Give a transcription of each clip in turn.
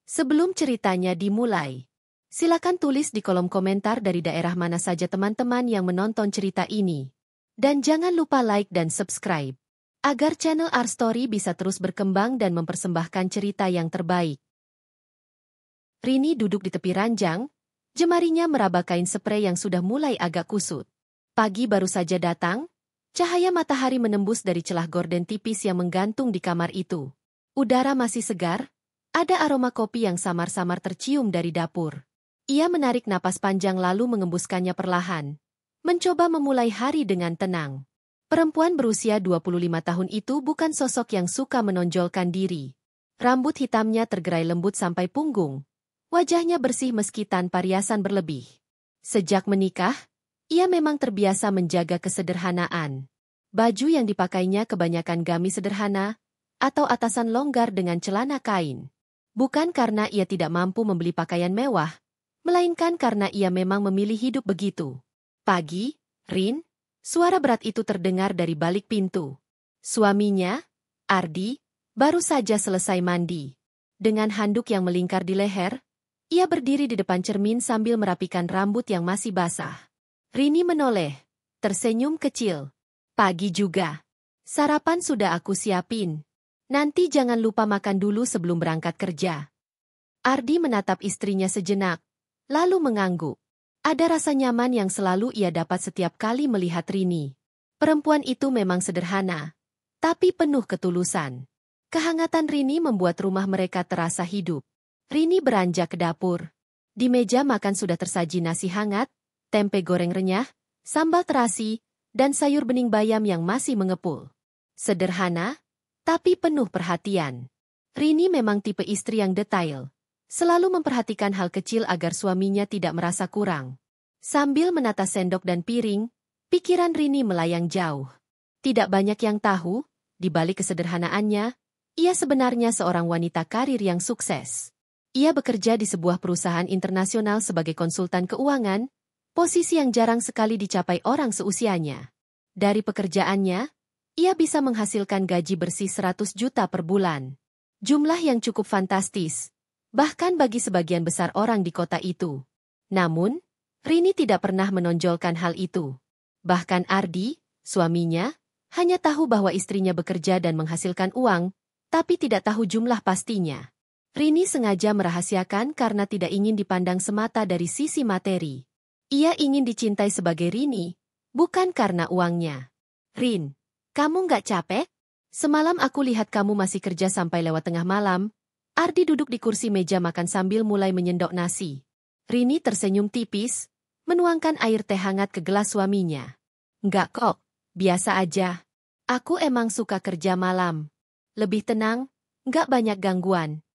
Sebelum ceritanya dimulai, silakan tulis di kolom komentar dari daerah mana saja teman-teman yang menonton cerita ini. Dan jangan lupa like dan subscribe, agar channel Our Story bisa terus berkembang dan mempersembahkan cerita yang terbaik. Rini duduk di tepi ranjang, jemarinya meraba kain sprei yang sudah mulai agak kusut. Pagi baru saja datang, cahaya matahari menembus dari celah gorden tipis yang menggantung di kamar itu. Udara masih segar, ada aroma kopi yang samar-samar tercium dari dapur. Ia menarik napas panjang lalu mengembuskannya perlahan, mencoba memulai hari dengan tenang. Perempuan berusia 25 tahun itu bukan sosok yang suka menonjolkan diri. Rambut hitamnya tergerai lembut sampai punggung. Wajahnya bersih meski tanpa riasan berlebih. Sejak menikah, ia memang terbiasa menjaga kesederhanaan. Baju yang dipakainya kebanyakan gamis sederhana, atau atasan longgar dengan celana kain. Bukan karena ia tidak mampu membeli pakaian mewah, melainkan karena ia memang memilih hidup begitu. Pagi, Rin, suara berat itu terdengar dari balik pintu. Suaminya, Ardi, baru saja selesai mandi. Dengan handuk yang melingkar di leher, ia berdiri di depan cermin sambil merapikan rambut yang masih basah. Rini menoleh, tersenyum kecil. Pagi juga. Sarapan sudah aku siapin. Nanti jangan lupa makan dulu sebelum berangkat kerja. Ardi menatap istrinya sejenak, lalu mengangguk. Ada rasa nyaman yang selalu ia dapat setiap kali melihat Rini. Perempuan itu memang sederhana, tapi penuh ketulusan. Kehangatan Rini membuat rumah mereka terasa hidup. Rini beranjak ke dapur. Di meja makan sudah tersaji nasi hangat, tempe goreng renyah, sambal terasi, dan sayur bening bayam yang masih mengepul. Sederhana, tapi penuh perhatian. Rini memang tipe istri yang detail. Selalu memperhatikan hal kecil agar suaminya tidak merasa kurang. Sambil menata sendok dan piring, pikiran Rini melayang jauh. Tidak banyak yang tahu, di balik kesederhanaannya, ia sebenarnya seorang wanita karir yang sukses. Ia bekerja di sebuah perusahaan internasional sebagai konsultan keuangan, posisi yang jarang sekali dicapai orang seusianya. Dari pekerjaannya, ia bisa menghasilkan gaji bersih 100 juta per bulan. Jumlah yang cukup fantastis, bahkan bagi sebagian besar orang di kota itu. Namun, Rini tidak pernah menonjolkan hal itu. Bahkan Ardi, suaminya, hanya tahu bahwa istrinya bekerja dan menghasilkan uang, tapi tidak tahu jumlah pastinya. Rini sengaja merahasiakan karena tidak ingin dipandang semata dari sisi materi. Ia ingin dicintai sebagai Rini, bukan karena uangnya. Rin, kamu nggak capek? Semalam aku lihat kamu masih kerja sampai lewat tengah malam. Ardi duduk di kursi meja makan sambil mulai menyendok nasi. Rini tersenyum tipis, menuangkan air teh hangat ke gelas suaminya. Nggak kok, biasa aja. Aku emang suka kerja malam. Lebih tenang, nggak banyak gangguan.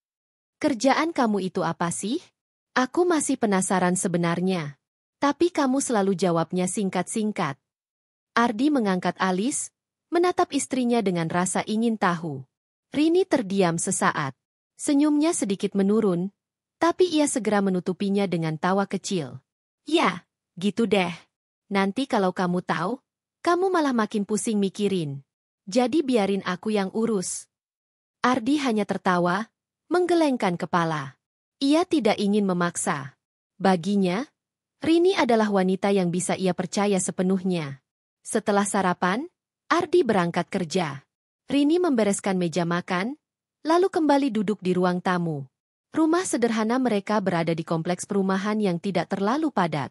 Kerjaan kamu itu apa sih? Aku masih penasaran sebenarnya. Tapi kamu selalu jawabnya singkat-singkat. Ardi mengangkat alis, menatap istrinya dengan rasa ingin tahu. Rini terdiam sesaat. Senyumnya sedikit menurun, tapi ia segera menutupinya dengan tawa kecil. Ya, gitu deh. Nanti kalau kamu tahu, kamu malah makin pusing mikirin. Jadi biarin aku yang urus. Ardi hanya tertawa, menggelengkan kepala. Ia tidak ingin memaksa. Baginya, Rini adalah wanita yang bisa ia percaya sepenuhnya. Setelah sarapan, Ardi berangkat kerja. Rini membereskan meja makan, lalu kembali duduk di ruang tamu. Rumah sederhana mereka berada di kompleks perumahan yang tidak terlalu padat.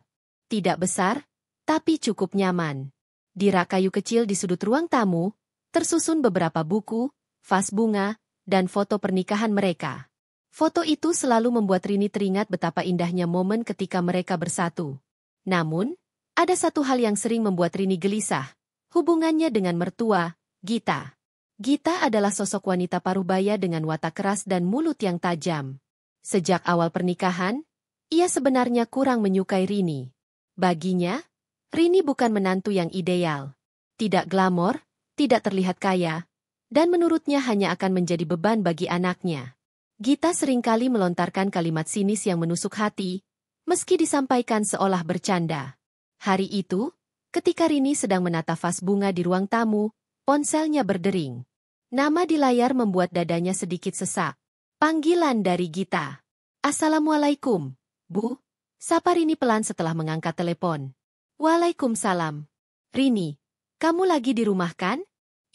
Tidak besar, tapi cukup nyaman. Di rak kayu kecil di sudut ruang tamu, tersusun beberapa buku, vas bunga, dan foto pernikahan mereka. Foto itu selalu membuat Rini teringat betapa indahnya momen ketika mereka bersatu. Namun, ada satu hal yang sering membuat Rini gelisah. Hubungannya dengan mertua, Gita. Gita adalah sosok wanita parubaya dengan watak keras dan mulut yang tajam. Sejak awal pernikahan, ia sebenarnya kurang menyukai Rini. Baginya, Rini bukan menantu yang ideal. Tidak glamor, tidak terlihat kaya, dan menurutnya hanya akan menjadi beban bagi anaknya. Gita seringkali melontarkan kalimat sinis yang menusuk hati, meski disampaikan seolah bercanda. Hari itu, ketika Rini sedang menata vas bunga di ruang tamu, ponselnya berdering. Nama di layar membuat dadanya sedikit sesak. Panggilan dari Gita. Assalamualaikum, Bu. Sapa Rini pelan setelah mengangkat telepon. Waalaikumsalam. Rini, kamu lagi di rumah kan?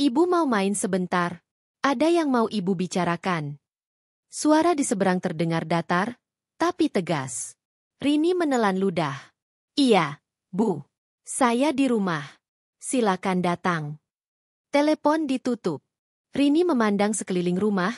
Ibu mau main sebentar. Ada yang mau ibu bicarakan. Suara di seberang terdengar datar, tapi tegas. Rini menelan ludah. Iya, Bu. Saya di rumah. Silakan datang. Telepon ditutup. Rini memandang sekeliling rumah,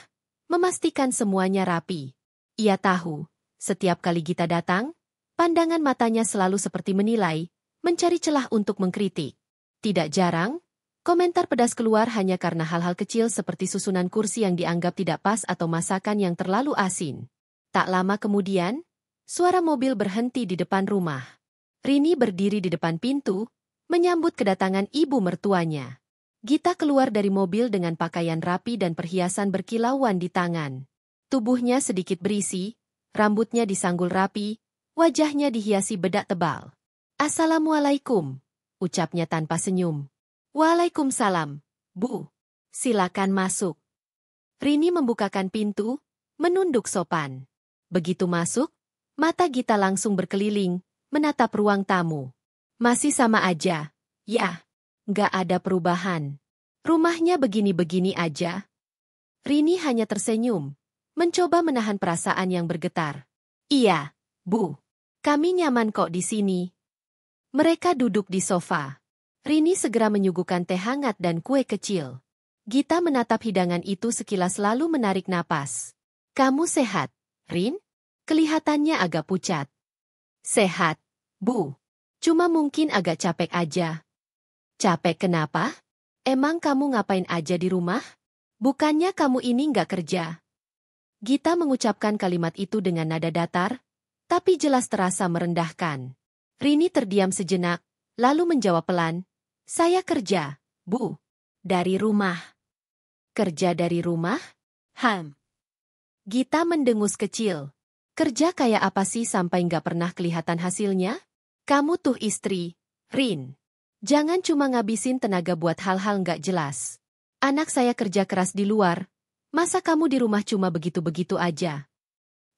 memastikan semuanya rapi. Ia tahu, setiap kali Gita datang, pandangan matanya selalu seperti menilai, mencari celah untuk mengkritik. Tidak jarang, komentar pedas keluar hanya karena hal-hal kecil seperti susunan kursi yang dianggap tidak pas atau masakan yang terlalu asin. Tak lama kemudian, suara mobil berhenti di depan rumah. Rini berdiri di depan pintu, menyambut kedatangan ibu mertuanya. Gita keluar dari mobil dengan pakaian rapi dan perhiasan berkilauan di tangan. Tubuhnya sedikit berisi, rambutnya disanggul rapi, wajahnya dihiasi bedak tebal. Assalamualaikum, ucapnya tanpa senyum. Waalaikumsalam, Bu. Silakan masuk. Rini membukakan pintu, menunduk sopan. Begitu masuk, mata Gita langsung berkeliling, menatap ruang tamu. Masih sama aja, ya. Nggak ada perubahan. Rumahnya begini-begini aja. Rini hanya tersenyum, mencoba menahan perasaan yang bergetar. Iya, Bu. Kami nyaman kok di sini. Mereka duduk di sofa. Rini segera menyuguhkan teh hangat dan kue kecil. Gita menatap hidangan itu sekilas lalu menarik napas. Kamu sehat, Rin? Kelihatannya agak pucat. Sehat, Bu. Cuma mungkin agak capek aja. Capek kenapa? Emang kamu ngapain aja di rumah? Bukannya kamu ini nggak kerja? Gita mengucapkan kalimat itu dengan nada datar, tapi jelas terasa merendahkan. Rini terdiam sejenak, lalu menjawab pelan, saya kerja, Bu. Dari rumah. Kerja dari rumah? Gita mendengus kecil. Kerja kayak apa sih sampai nggak pernah kelihatan hasilnya? Kamu tuh istri, Rin. Jangan cuma ngabisin tenaga buat hal-hal nggak jelas. Anak saya kerja keras di luar, masa kamu di rumah cuma begitu-begitu aja?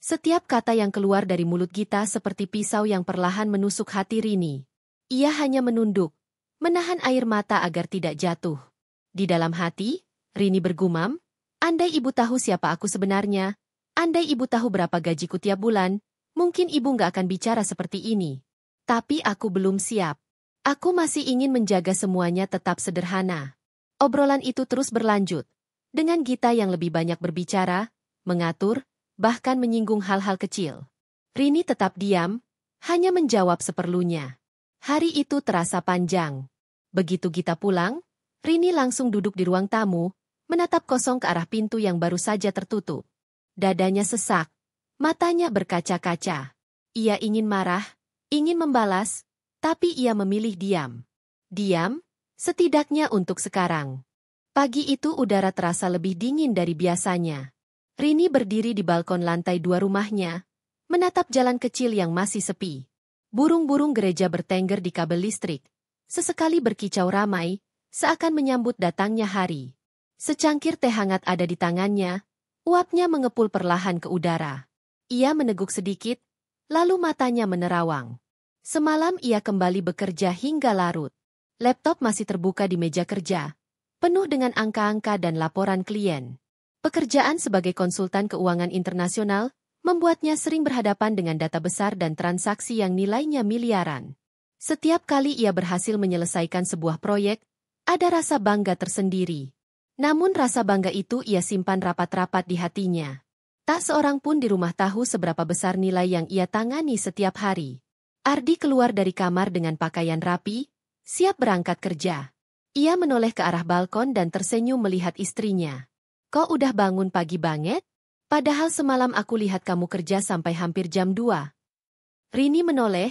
Setiap kata yang keluar dari mulut Gita seperti pisau yang perlahan menusuk hati Rini. Ia hanya menunduk, menahan air mata agar tidak jatuh. Di dalam hati, Rini bergumam, andai ibu tahu siapa aku sebenarnya, andai ibu tahu berapa gajiku tiap bulan, mungkin ibu nggak akan bicara seperti ini. Tapi aku belum siap. Aku masih ingin menjaga semuanya tetap sederhana. Obrolan itu terus berlanjut, dengan Gita yang lebih banyak berbicara, mengatur, bahkan menyinggung hal-hal kecil. Rini tetap diam, hanya menjawab seperlunya. Hari itu terasa panjang. Begitu Gita pulang, Rini langsung duduk di ruang tamu, menatap kosong ke arah pintu yang baru saja tertutup. Dadanya sesak, matanya berkaca-kaca. Ia ingin marah, ingin membalas, tapi ia memilih diam. Diam, setidaknya untuk sekarang. Pagi itu udara terasa lebih dingin dari biasanya. Rini berdiri di balkon lantai 2 rumahnya, menatap jalan kecil yang masih sepi. Burung-burung gereja bertengger di kabel listrik. Sesekali berkicau ramai, seakan menyambut datangnya hari. Secangkir teh hangat ada di tangannya, uapnya mengepul perlahan ke udara. Ia meneguk sedikit, lalu matanya menerawang. Semalam ia kembali bekerja hingga larut. Laptop masih terbuka di meja kerja, penuh dengan angka-angka dan laporan klien. Pekerjaan sebagai konsultan keuangan internasional membuatnya sering berhadapan dengan data besar dan transaksi yang nilainya miliaran. Setiap kali ia berhasil menyelesaikan sebuah proyek, ada rasa bangga tersendiri. Namun rasa bangga itu ia simpan rapat-rapat di hatinya. Tak seorang pun di rumah tahu seberapa besar nilai yang ia tangani setiap hari. Ardi keluar dari kamar dengan pakaian rapi, siap berangkat kerja. Ia menoleh ke arah balkon dan tersenyum melihat istrinya. Kok udah bangun pagi banget? Padahal semalam aku lihat kamu kerja sampai hampir jam 2. Rini menoleh,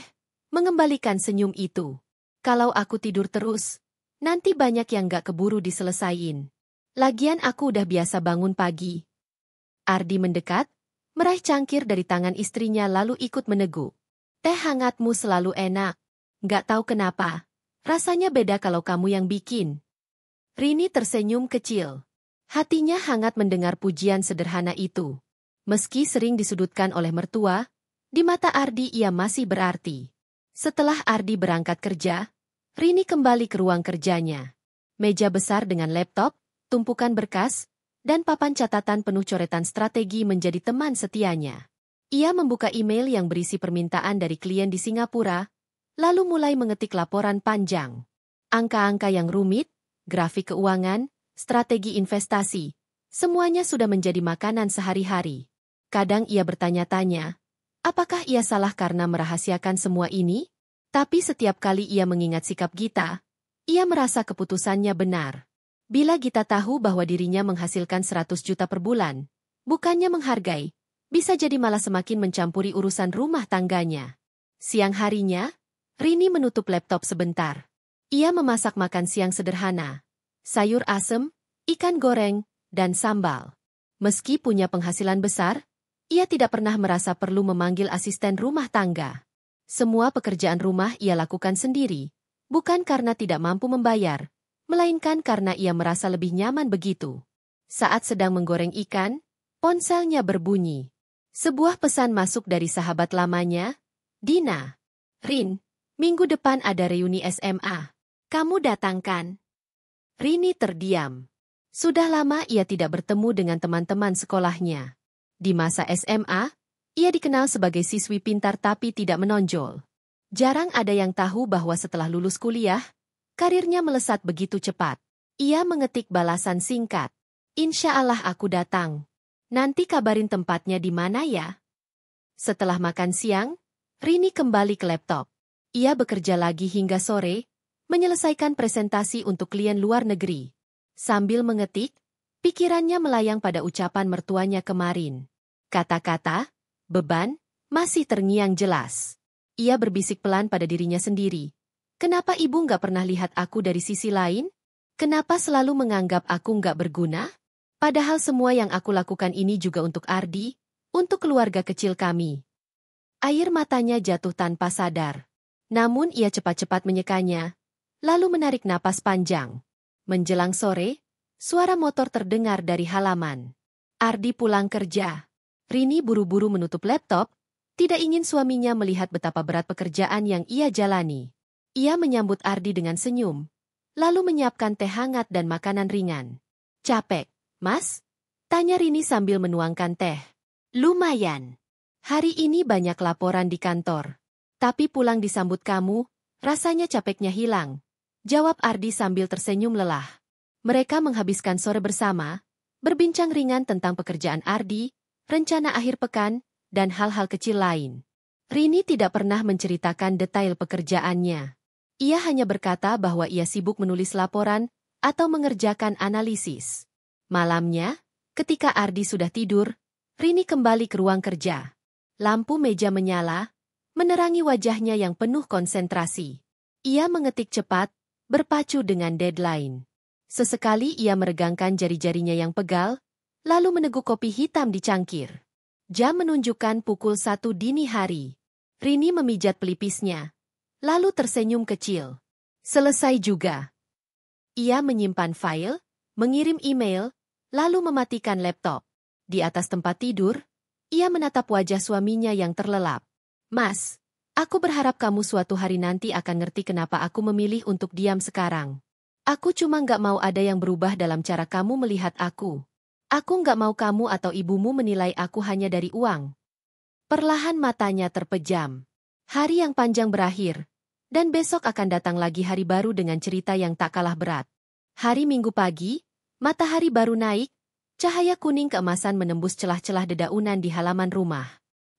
mengembalikan senyum itu. Kalau aku tidur terus, nanti banyak yang gak keburu diselesain. Lagian aku udah biasa bangun pagi. Ardi mendekat, meraih cangkir dari tangan istrinya lalu ikut meneguk. Teh hangatmu selalu enak. Nggak tahu kenapa. Rasanya beda kalau kamu yang bikin. Rini tersenyum kecil. Hatinya hangat mendengar pujian sederhana itu. Meski sering disudutkan oleh mertua, di mata Ardi ia masih berarti. Setelah Ardi berangkat kerja, Rini kembali ke ruang kerjanya. Meja besar dengan laptop, tumpukan berkas, dan papan catatan penuh coretan strategi menjadi teman setianya. Ia membuka email yang berisi permintaan dari klien di Singapura, lalu mulai mengetik laporan panjang. Angka-angka yang rumit, grafik keuangan, strategi investasi, semuanya sudah menjadi makanan sehari-hari. Kadang ia bertanya-tanya, apakah ia salah karena merahasiakan semua ini? Tapi setiap kali ia mengingat sikap Gita, ia merasa keputusannya benar. Bila Gita tahu bahwa dirinya menghasilkan 100 juta per bulan, bukannya menghargai, bisa jadi malah semakin mencampuri urusan rumah tangganya. Siang harinya, Rini menutup laptop sebentar. Ia memasak makan siang sederhana, sayur asem, ikan goreng, dan sambal. Meski punya penghasilan besar, ia tidak pernah merasa perlu memanggil asisten rumah tangga. Semua pekerjaan rumah ia lakukan sendiri, bukan karena tidak mampu membayar, melainkan karena ia merasa lebih nyaman begitu. Saat sedang menggoreng ikan, ponselnya berbunyi. Sebuah pesan masuk dari sahabat lamanya, Dina. Rin, minggu depan ada reuni SMA. Kamu datang kan? Rini terdiam. Sudah lama ia tidak bertemu dengan teman-teman sekolahnya. Di masa SMA, ia dikenal sebagai siswi pintar tapi tidak menonjol. Jarang ada yang tahu bahwa setelah lulus kuliah, karirnya melesat begitu cepat. Ia mengetik balasan singkat. Insya Allah aku datang. Nanti kabarin tempatnya di mana ya? Setelah makan siang, Rini kembali ke laptop. Ia bekerja lagi hingga sore, menyelesaikan presentasi untuk klien luar negeri. Sambil mengetik, pikirannya melayang pada ucapan mertuanya kemarin. Kata-kata, beban, masih terngiang jelas. Ia berbisik pelan pada dirinya sendiri. Kenapa ibu nggak pernah lihat aku dari sisi lain? Kenapa selalu menganggap aku nggak berguna? Padahal semua yang aku lakukan ini juga untuk Ardi, untuk keluarga kecil kami. Air matanya jatuh tanpa sadar. Namun ia cepat-cepat menyekanya, lalu menarik napas panjang. Menjelang sore, suara motor terdengar dari halaman. Ardi pulang kerja. Rini buru-buru menutup laptop, tidak ingin suaminya melihat betapa berat pekerjaan yang ia jalani. Ia menyambut Ardi dengan senyum, lalu menyiapkan teh hangat dan makanan ringan. Capek, Mas? Tanya Rini sambil menuangkan teh. Lumayan. Hari ini banyak laporan di kantor. Tapi pulang disambut kamu, rasanya capeknya hilang. Jawab Ardi sambil tersenyum lelah. Mereka menghabiskan sore bersama, berbincang ringan tentang pekerjaan Ardi, rencana akhir pekan, dan hal-hal kecil lain. Rini tidak pernah menceritakan detail pekerjaannya. Ia hanya berkata bahwa ia sibuk menulis laporan atau mengerjakan analisis. Malamnya, ketika Ardi sudah tidur, Rini kembali ke ruang kerja. Lampu meja menyala, menerangi wajahnya yang penuh konsentrasi. Ia mengetik cepat, berpacu dengan deadline. Sesekali ia meregangkan jari-jarinya yang pegal, lalu meneguk kopi hitam di cangkir. Jam menunjukkan pukul 1 dini hari. Rini memijat pelipisnya, lalu tersenyum kecil. Selesai juga. Ia menyimpan file, mengirim email, lalu mematikan laptop. Di atas tempat tidur, ia menatap wajah suaminya yang terlelap. Mas, aku berharap kamu suatu hari nanti akan ngerti kenapa aku memilih untuk diam sekarang. Aku cuma nggak mau ada yang berubah dalam cara kamu melihat aku. Aku nggak mau kamu atau ibumu menilai aku hanya dari uang. Perlahan matanya terpejam. Hari yang panjang berakhir, dan besok akan datang lagi hari baru dengan cerita yang tak kalah berat. Hari Minggu pagi, matahari baru naik, cahaya kuning keemasan menembus celah-celah dedaunan di halaman rumah.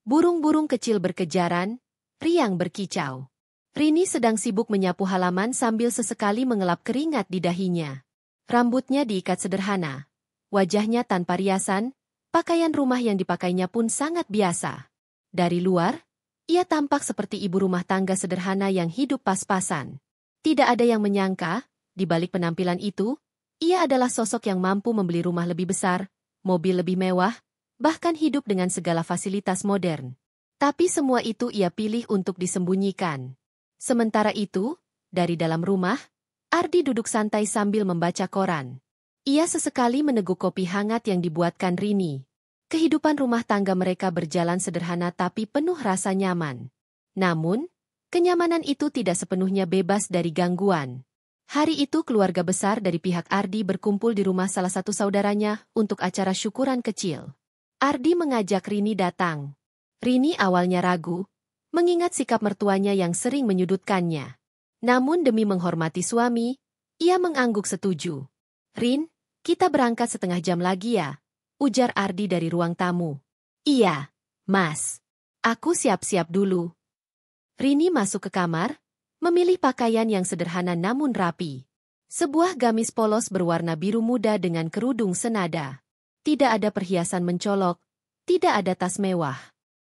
Burung-burung kecil berkejaran, riang berkicau. Rini sedang sibuk menyapu halaman sambil sesekali mengelap keringat di dahinya. Rambutnya diikat sederhana. Wajahnya tanpa riasan, pakaian rumah yang dipakainya pun sangat biasa. Dari luar, ia tampak seperti ibu rumah tangga sederhana yang hidup pas-pasan. Tidak ada yang menyangka, di balik penampilan itu, ia adalah sosok yang mampu membeli rumah lebih besar, mobil lebih mewah, bahkan hidup dengan segala fasilitas modern. Tapi semua itu ia pilih untuk disembunyikan. Sementara itu, dari dalam rumah, Ardi duduk santai sambil membaca koran. Ia sesekali meneguk kopi hangat yang dibuatkan Rini. Kehidupan rumah tangga mereka berjalan sederhana tapi penuh rasa nyaman. Namun, kenyamanan itu tidak sepenuhnya bebas dari gangguan. Hari itu keluarga besar dari pihak Ardi berkumpul di rumah salah satu saudaranya untuk acara syukuran kecil. Ardi mengajak Rini datang. Rini awalnya ragu, mengingat sikap mertuanya yang sering menyudutkannya. Namun demi menghormati suami, ia mengangguk setuju. "Rin, kita berangkat setengah jam lagi ya?" ujar Ardi dari ruang tamu. "Iya, Mas. Aku siap-siap dulu." Rini masuk ke kamar, memilih pakaian yang sederhana namun rapi. Sebuah gamis polos berwarna biru muda dengan kerudung senada. Tidak ada perhiasan mencolok, tidak ada tas mewah.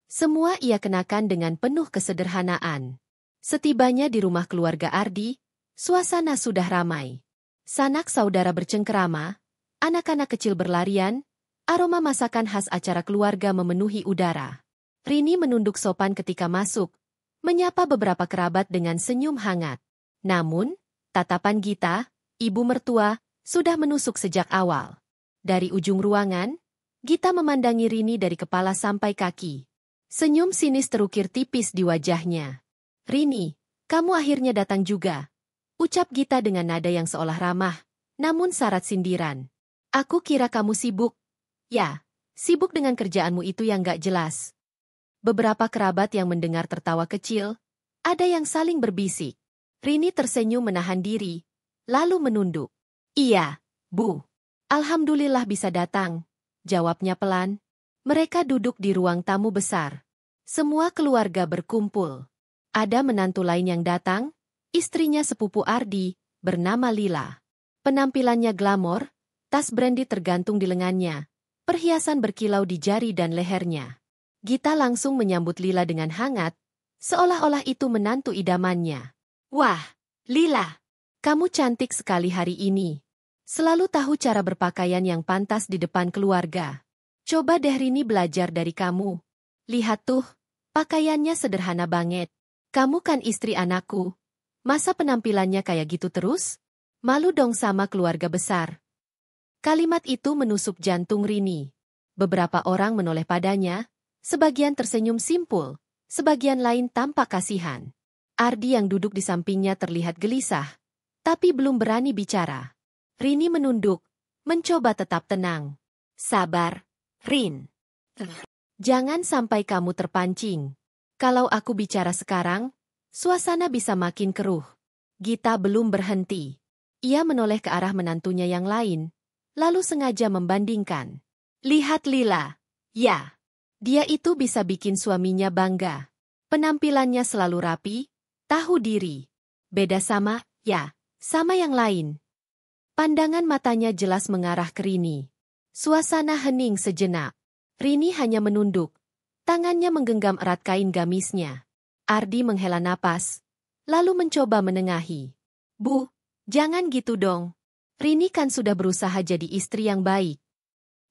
Semua ia kenakan dengan penuh kesederhanaan. Setibanya di rumah keluarga Ardi, suasana sudah ramai. Sanak saudara bercengkerama, anak-anak kecil berlarian, aroma masakan khas acara keluarga memenuhi udara. Rini menunduk sopan ketika masuk, menyapa beberapa kerabat dengan senyum hangat. Namun, tatapan Gita, ibu mertua, sudah menusuk sejak awal. Dari ujung ruangan, Gita memandangi Rini dari kepala sampai kaki. Senyum sinis terukir tipis di wajahnya. "Rini, kamu akhirnya datang juga," ucap Gita dengan nada yang seolah ramah, namun syarat sindiran. "Aku kira kamu sibuk." "Ya, sibuk dengan kerjaanmu itu yang gak jelas." Beberapa kerabat yang mendengar tertawa kecil, ada yang saling berbisik. Rini tersenyum menahan diri, lalu menunduk. "Iya, Bu. Alhamdulillah bisa datang," jawabnya pelan. Mereka duduk di ruang tamu besar. Semua keluarga berkumpul. Ada menantu lain yang datang, istrinya sepupu Ardi, bernama Lila. Penampilannya glamor, tas brandy tergantung di lengannya. Perhiasan berkilau di jari dan lehernya. Gita langsung menyambut Lila dengan hangat, seolah-olah itu menantu idamannya. "Wah, Lila, kamu cantik sekali hari ini. Selalu tahu cara berpakaian yang pantas di depan keluarga. Coba deh Rini belajar dari kamu. Lihat tuh, pakaiannya sederhana banget. Kamu kan istri anakku. Masa penampilannya kayak gitu terus? Malu dong sama keluarga besar." Kalimat itu menusuk jantung Rini. Beberapa orang menoleh padanya, sebagian tersenyum simpul, sebagian lain tampak kasihan. Ardi yang duduk di sampingnya terlihat gelisah, tapi belum berani bicara. Rini menunduk, mencoba tetap tenang. "Sabar, Rin. Jangan sampai kamu terpancing. Kalau aku bicara sekarang, suasana bisa makin keruh." Gita belum berhenti. Ia menoleh ke arah menantunya yang lain, lalu sengaja membandingkan. "Lihat Lila. Ya, dia itu bisa bikin suaminya bangga. Penampilannya selalu rapi, tahu diri. Beda sama yang lain." Pandangan matanya jelas mengarah ke Rini. Suasana hening sejenak. Rini hanya menunduk. Tangannya menggenggam erat kain gamisnya. Ardi menghela napas, lalu mencoba menengahi. "Bu, jangan gitu dong. Rini kan sudah berusaha jadi istri yang baik."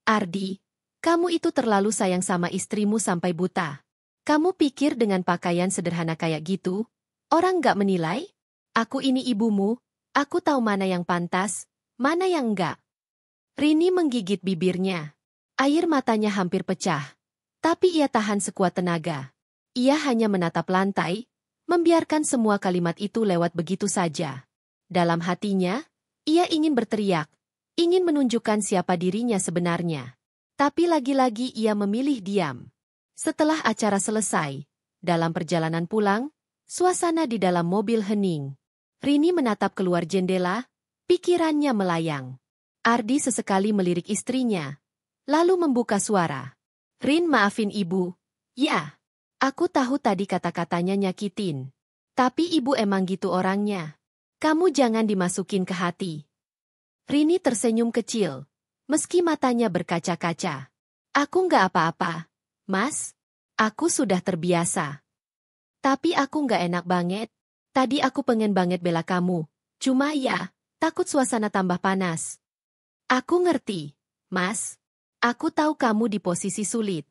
"Ardi, kamu itu terlalu sayang sama istrimu sampai buta. Kamu pikir dengan pakaian sederhana kayak gitu, orang gak menilai? Aku ini ibumu, aku tahu mana yang pantas, mana yang enggak." Rini menggigit bibirnya. Air matanya hampir pecah, tapi ia tahan sekuat tenaga. Ia hanya menatap lantai, membiarkan semua kalimat itu lewat begitu saja. Dalam hatinya, ia ingin berteriak, ingin menunjukkan siapa dirinya sebenarnya. Tapi lagi-lagi ia memilih diam. Setelah acara selesai, dalam perjalanan pulang, suasana di dalam mobil hening. Rini menatap keluar jendela, pikirannya melayang. Ardi sesekali melirik istrinya, lalu membuka suara. "Rin, maafin ibu. Ya, aku tahu tadi kata-katanya nyakitin. Tapi ibu emang gitu orangnya. Kamu jangan dimasukin ke hati." Rini tersenyum kecil, meski matanya berkaca-kaca. "Aku nggak apa-apa, Mas. Aku sudah terbiasa. Tapi aku nggak enak banget. Tadi aku pengen banget bela kamu. Cuma ya, takut suasana tambah panas." "Aku ngerti, Mas. Aku tahu kamu di posisi sulit."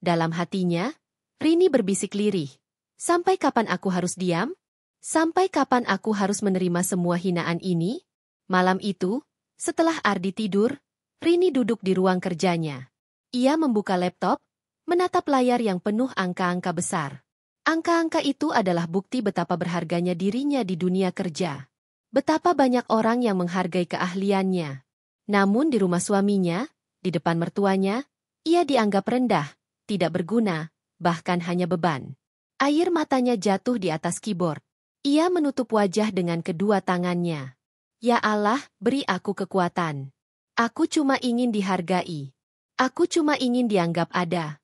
Dalam hatinya, Rini berbisik lirih. Sampai kapan aku harus diam? Sampai kapan aku harus menerima semua hinaan ini? Malam itu, setelah Ardi tidur, Rini duduk di ruang kerjanya. Ia membuka laptop, menatap layar yang penuh angka-angka besar. Angka-angka itu adalah bukti betapa berharganya dirinya di dunia kerja. Betapa banyak orang yang menghargai keahliannya. Namun di rumah suaminya, di depan mertuanya, ia dianggap rendah, tidak berguna, bahkan hanya beban. Air matanya jatuh di atas keyboard. Ia menutup wajah dengan kedua tangannya. Ya Allah, beri aku kekuatan. Aku cuma ingin dihargai. Aku cuma ingin dianggap ada.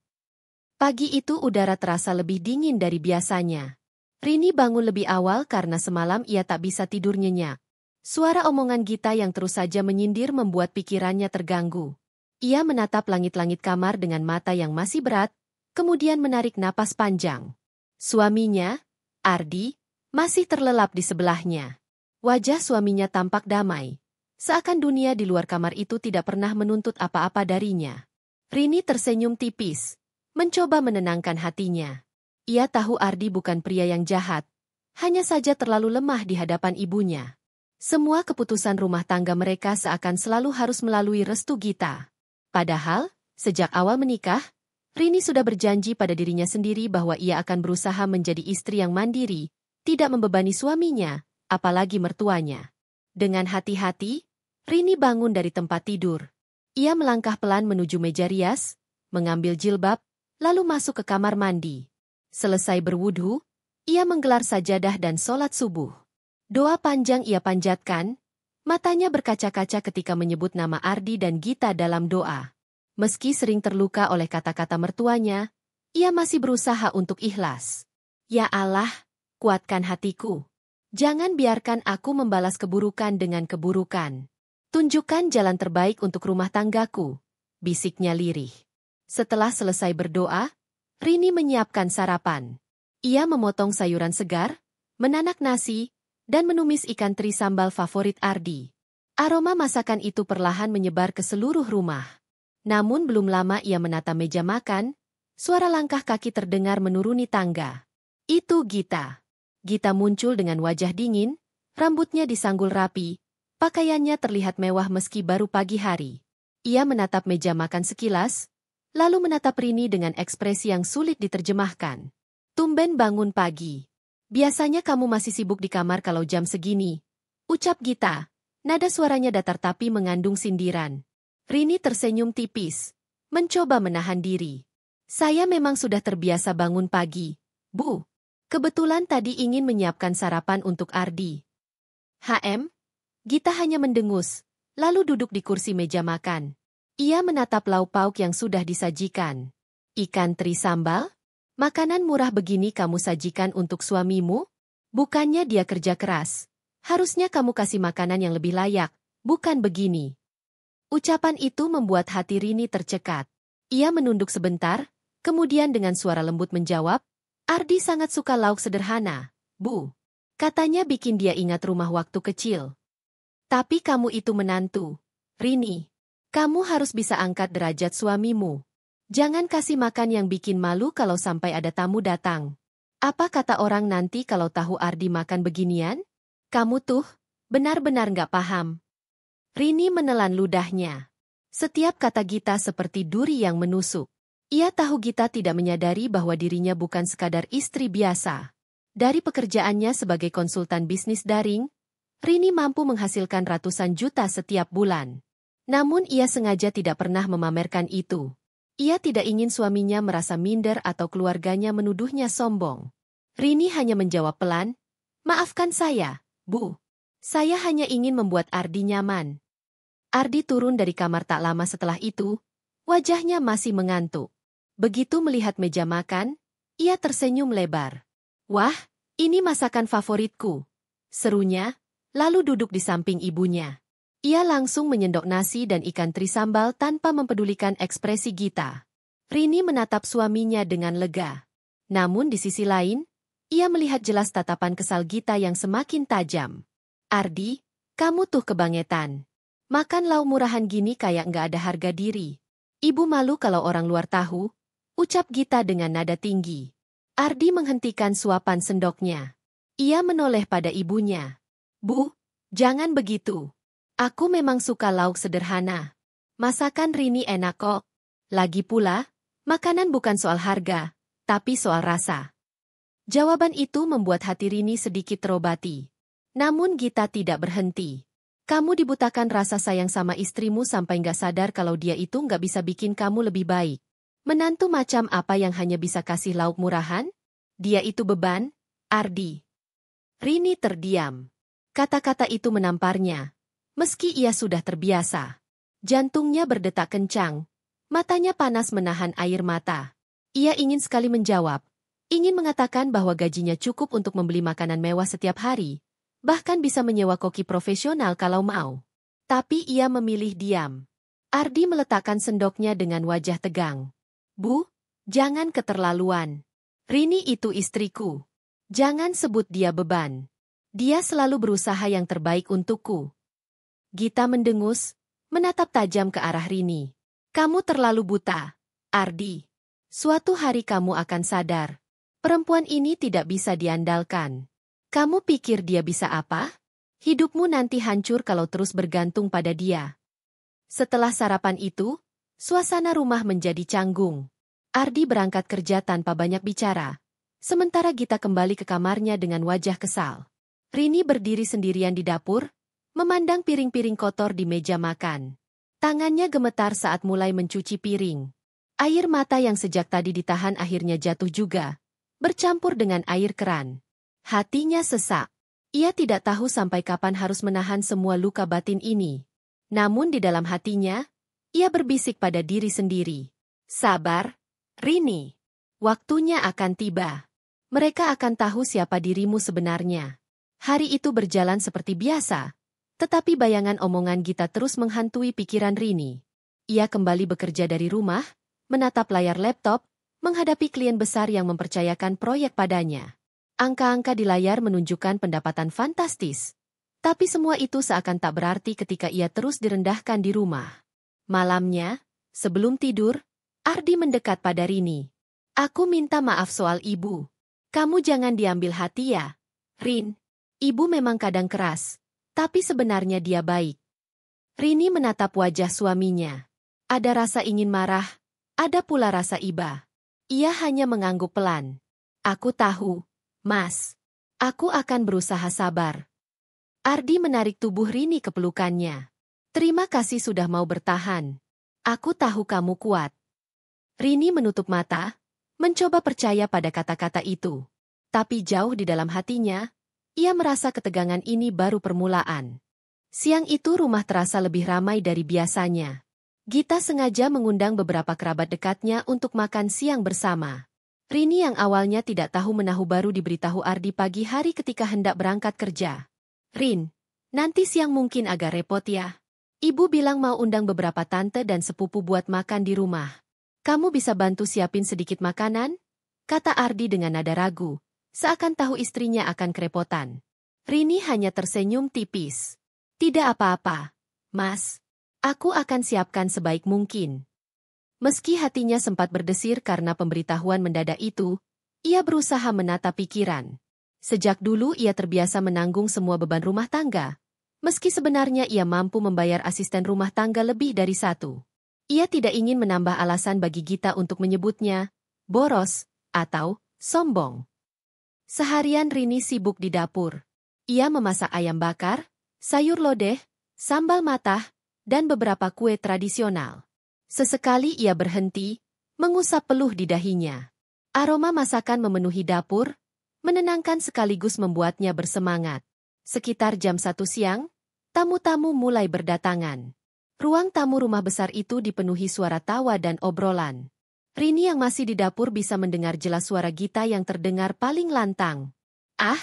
Pagi itu udara terasa lebih dingin dari biasanya. Rini bangun lebih awal karena semalam ia tak bisa tidur nyenyak. Suara omongan Gita yang terus saja menyindir membuat pikirannya terganggu. Ia menatap langit-langit kamar dengan mata yang masih berat, kemudian menarik napas panjang. Suaminya, Ardi, masih terlelap di sebelahnya. Wajah suaminya tampak damai. Seakan dunia di luar kamar itu tidak pernah menuntut apa-apa darinya. Rini tersenyum tipis, mencoba menenangkan hatinya. Ia tahu Ardi bukan pria yang jahat, hanya saja terlalu lemah di hadapan ibunya. Semua keputusan rumah tangga mereka seakan selalu harus melalui restu Gita. Padahal, sejak awal menikah, Rini sudah berjanji pada dirinya sendiri bahwa ia akan berusaha menjadi istri yang mandiri, tidak membebani suaminya, apalagi mertuanya. Dengan hati-hati, Rini bangun dari tempat tidur. Ia melangkah pelan menuju meja rias, mengambil jilbab, lalu masuk ke kamar mandi. Selesai berwudhu, ia menggelar sajadah dan sholat subuh. Doa panjang ia panjatkan, matanya berkaca-kaca ketika menyebut nama Ardi dan Gita dalam doa. Meski sering terluka oleh kata-kata mertuanya, ia masih berusaha untuk ikhlas. Ya Allah, kuatkan hatiku. Jangan biarkan aku membalas keburukan dengan keburukan. Tunjukkan jalan terbaik untuk rumah tanggaku, bisiknya lirih. Setelah selesai berdoa, Rini menyiapkan sarapan. Ia memotong sayuran segar, menanak nasi, dan menumis ikan teri sambal favorit Ardi. Aroma masakan itu perlahan menyebar ke seluruh rumah. Namun belum lama ia menata meja makan, suara langkah kaki terdengar menuruni tangga. Itu Gita. Gita muncul dengan wajah dingin, rambutnya disanggul rapi, pakaiannya terlihat mewah meski baru pagi hari. Ia menatap meja makan sekilas, lalu menatap Rini dengan ekspresi yang sulit diterjemahkan. Tumben bangun pagi. Biasanya kamu masih sibuk di kamar kalau jam segini, ucap Gita. Nada suaranya datar tapi mengandung sindiran. Rini tersenyum tipis, mencoba menahan diri. Saya memang sudah terbiasa bangun pagi, Bu. Kebetulan tadi ingin menyiapkan sarapan untuk Ardi. Gita hanya mendengus, lalu duduk di kursi meja makan. Ia menatap lauk pauk yang sudah disajikan. Ikan teri sambal? Makanan murah begini kamu sajikan untuk suamimu? Bukannya dia kerja keras. Harusnya kamu kasih makanan yang lebih layak, bukan begini. Ucapan itu membuat hati Rini tercekat. Ia menunduk sebentar, kemudian dengan suara lembut menjawab, Ardi sangat suka lauk sederhana, Bu. Katanya bikin dia ingat rumah waktu kecil. Tapi kamu itu menantu, Rini. Kamu harus bisa angkat derajat suamimu. Jangan kasih makan yang bikin malu kalau sampai ada tamu datang. Apa kata orang nanti kalau tahu Ardi makan beginian? Kamu tuh, benar-benar nggak paham. Rini menelan ludahnya. Setiap kata Gita seperti duri yang menusuk. Ia tahu Gita tidak menyadari bahwa dirinya bukan sekadar istri biasa. Dari pekerjaannya sebagai konsultan bisnis daring, Rini mampu menghasilkan ratusan juta setiap bulan. Namun ia sengaja tidak pernah memamerkan itu. Ia tidak ingin suaminya merasa minder atau keluarganya menuduhnya sombong. Rini hanya menjawab pelan, maafkan saya, Bu. Saya hanya ingin membuat Ardi nyaman. Ardi turun dari kamar tak lama setelah itu, wajahnya masih mengantuk. Begitu melihat meja makan, ia tersenyum lebar. Wah, ini masakan favoritku, serunya, lalu duduk di samping ibunya. Ia langsung menyendok nasi dan ikan teri sambal tanpa mempedulikan ekspresi Gita. Rini menatap suaminya dengan lega. Namun di sisi lain, ia melihat jelas tatapan kesal Gita yang semakin tajam. Ardi, kamu tuh kebangetan. Makan lauk murahan gini kayak nggak ada harga diri. Ibu malu kalau orang luar tahu, ucap Gita dengan nada tinggi. Ardi menghentikan suapan sendoknya. Ia menoleh pada ibunya. Bu, jangan begitu. Aku memang suka lauk sederhana. Masakan Rini enak kok. Lagi pula, makanan bukan soal harga, tapi soal rasa. Jawaban itu membuat hati Rini sedikit terobati. Namun Gita tidak berhenti. Kamu dibutakan rasa sayang sama istrimu sampai nggak sadar kalau dia itu nggak bisa bikin kamu lebih baik. Menantu macam apa yang hanya bisa kasih lauk murahan? Dia itu beban, Ardi. Rini terdiam. Kata-kata itu menamparnya. Meski ia sudah terbiasa. Jantungnya berdetak kencang. Matanya panas menahan air mata. Ia ingin sekali menjawab. Ingin mengatakan bahwa gajinya cukup untuk membeli makanan mewah setiap hari. Bahkan bisa menyewa koki profesional kalau mau. Tapi ia memilih diam. Ardi meletakkan sendoknya dengan wajah tegang. Bu, jangan keterlaluan. Rini itu istriku. Jangan sebut dia beban. Dia selalu berusaha yang terbaik untukku. Gita mendengus, menatap tajam ke arah Rini. Kamu terlalu buta, Ardi. Suatu hari kamu akan sadar. Perempuan ini tidak bisa diandalkan. Kamu pikir dia bisa apa? Hidupmu nanti hancur kalau terus bergantung pada dia. Setelah sarapan itu, suasana rumah menjadi canggung. Ardi berangkat kerja tanpa banyak bicara. Sementara Gita kembali ke kamarnya dengan wajah kesal. Rini berdiri sendirian di dapur, memandang piring-piring kotor di meja makan. Tangannya gemetar saat mulai mencuci piring. Air mata yang sejak tadi ditahan akhirnya jatuh juga, bercampur dengan air keran. Hatinya sesak. Ia tidak tahu sampai kapan harus menahan semua luka batin ini. Namun di dalam hatinya, ia berbisik pada diri sendiri. Sabar, Rini. Waktunya akan tiba. Mereka akan tahu siapa dirimu sebenarnya. Hari itu berjalan seperti biasa. Tetapi bayangan omongan Gita terus menghantui pikiran Rini. Ia kembali bekerja dari rumah, menatap layar laptop, menghadapi klien besar yang mempercayakan proyek padanya. Angka-angka di layar menunjukkan pendapatan fantastis. Tapi semua itu seakan tak berarti ketika ia terus direndahkan di rumah. Malamnya, sebelum tidur, Ardi mendekat pada Rini. Aku minta maaf soal ibu. Kamu jangan diambil hati ya, Rin. Ibu memang kadang keras, tapi sebenarnya dia baik. Rini menatap wajah suaminya. Ada rasa ingin marah, ada pula rasa iba. Ia hanya mengangguk pelan. Aku tahu. Mas, aku akan berusaha sabar. Ardi menarik tubuh Rini ke pelukannya. Terima kasih sudah mau bertahan. Aku tahu kamu kuat. Rini menutup mata, mencoba percaya pada kata-kata itu. Tapi jauh di dalam hatinya, ia merasa ketegangan ini baru permulaan. Siang itu rumah terasa lebih ramai dari biasanya. Gita sengaja mengundang beberapa kerabat dekatnya untuk makan siang bersama. Rini yang awalnya tidak tahu menahu baru diberitahu Ardi pagi hari ketika hendak berangkat kerja. Rin, nanti siang mungkin agak repot ya. Ibu bilang mau undang beberapa tante dan sepupu buat makan di rumah. Kamu bisa bantu siapin sedikit makanan? Kata Ardi dengan nada ragu, seakan tahu istrinya akan kerepotan. Rini hanya tersenyum tipis. Tidak apa-apa, Mas. Aku akan siapkan sebaik mungkin. Meski hatinya sempat berdesir karena pemberitahuan mendadak itu, ia berusaha menata pikiran. Sejak dulu ia terbiasa menanggung semua beban rumah tangga. Meski sebenarnya ia mampu membayar asisten rumah tangga lebih dari satu. Ia tidak ingin menambah alasan bagi Gita untuk menyebutnya boros atau sombong. Seharian Rini sibuk di dapur. Ia memasak ayam bakar, sayur lodeh, sambal matah, dan beberapa kue tradisional. Sesekali ia berhenti, mengusap peluh di dahinya. Aroma masakan memenuhi dapur, menenangkan sekaligus membuatnya bersemangat. Sekitar jam 1 siang, tamu-tamu mulai berdatangan. Ruang tamu rumah besar itu dipenuhi suara tawa dan obrolan. Rini yang masih di dapur bisa mendengar jelas suara Gita yang terdengar paling lantang. Ah,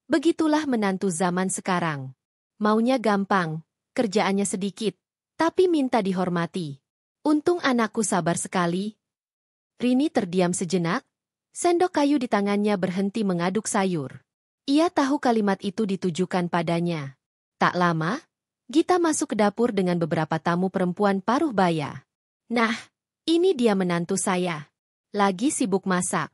begitulah menantu zaman sekarang. Maunya gampang, kerjaannya sedikit, tapi minta dihormati. Untung anakku sabar sekali. Rini terdiam sejenak, sendok kayu di tangannya berhenti mengaduk sayur. Ia tahu kalimat itu ditujukan padanya. Tak lama, Gita masuk ke dapur dengan beberapa tamu perempuan paruh baya. Nah, ini dia menantu saya. Lagi sibuk masak.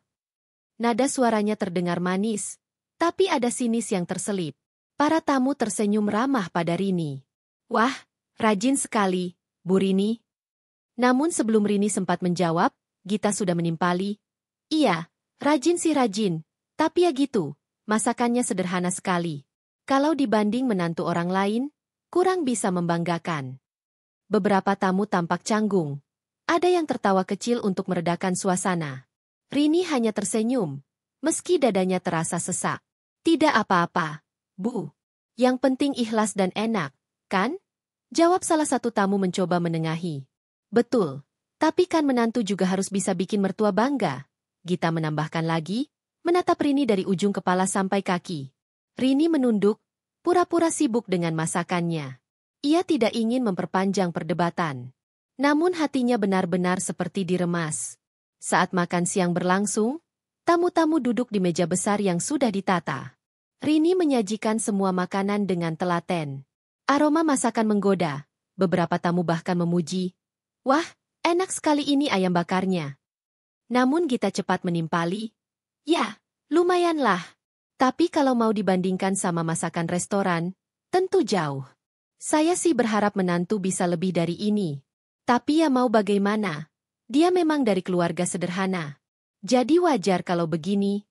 Nada suaranya terdengar manis, tapi ada sinis yang terselip. Para tamu tersenyum ramah pada Rini. Wah, rajin sekali, Bu Rini. Namun sebelum Rini sempat menjawab, Gita sudah menimpali. Iya, rajin sih rajin. Tapi ya gitu, masakannya sederhana sekali. Kalau dibanding menantu orang lain, kurang bisa membanggakan. Beberapa tamu tampak canggung. Ada yang tertawa kecil untuk meredakan suasana. Rini hanya tersenyum, meski dadanya terasa sesak. Tidak apa-apa, Bu. Yang penting ikhlas dan enak, kan? Jawab salah satu tamu mencoba menengahi. Betul, tapi kan menantu juga harus bisa bikin mertua bangga. Gita menambahkan lagi, menatap Rini dari ujung kepala sampai kaki. Rini menunduk, pura-pura sibuk dengan masakannya. Ia tidak ingin memperpanjang perdebatan. Namun hatinya benar-benar seperti diremas. Saat makan siang berlangsung, tamu-tamu duduk di meja besar yang sudah ditata. Rini menyajikan semua makanan dengan telaten. Aroma masakan menggoda, beberapa tamu bahkan memuji. Wah, enak sekali ini ayam bakarnya. Namun Gita cepat menimpali. Ya, lumayanlah. Tapi kalau mau dibandingkan sama masakan restoran, tentu jauh. Saya sih berharap menantu bisa lebih dari ini. Tapi ya mau bagaimana? Dia memang dari keluarga sederhana. Jadi wajar kalau begini.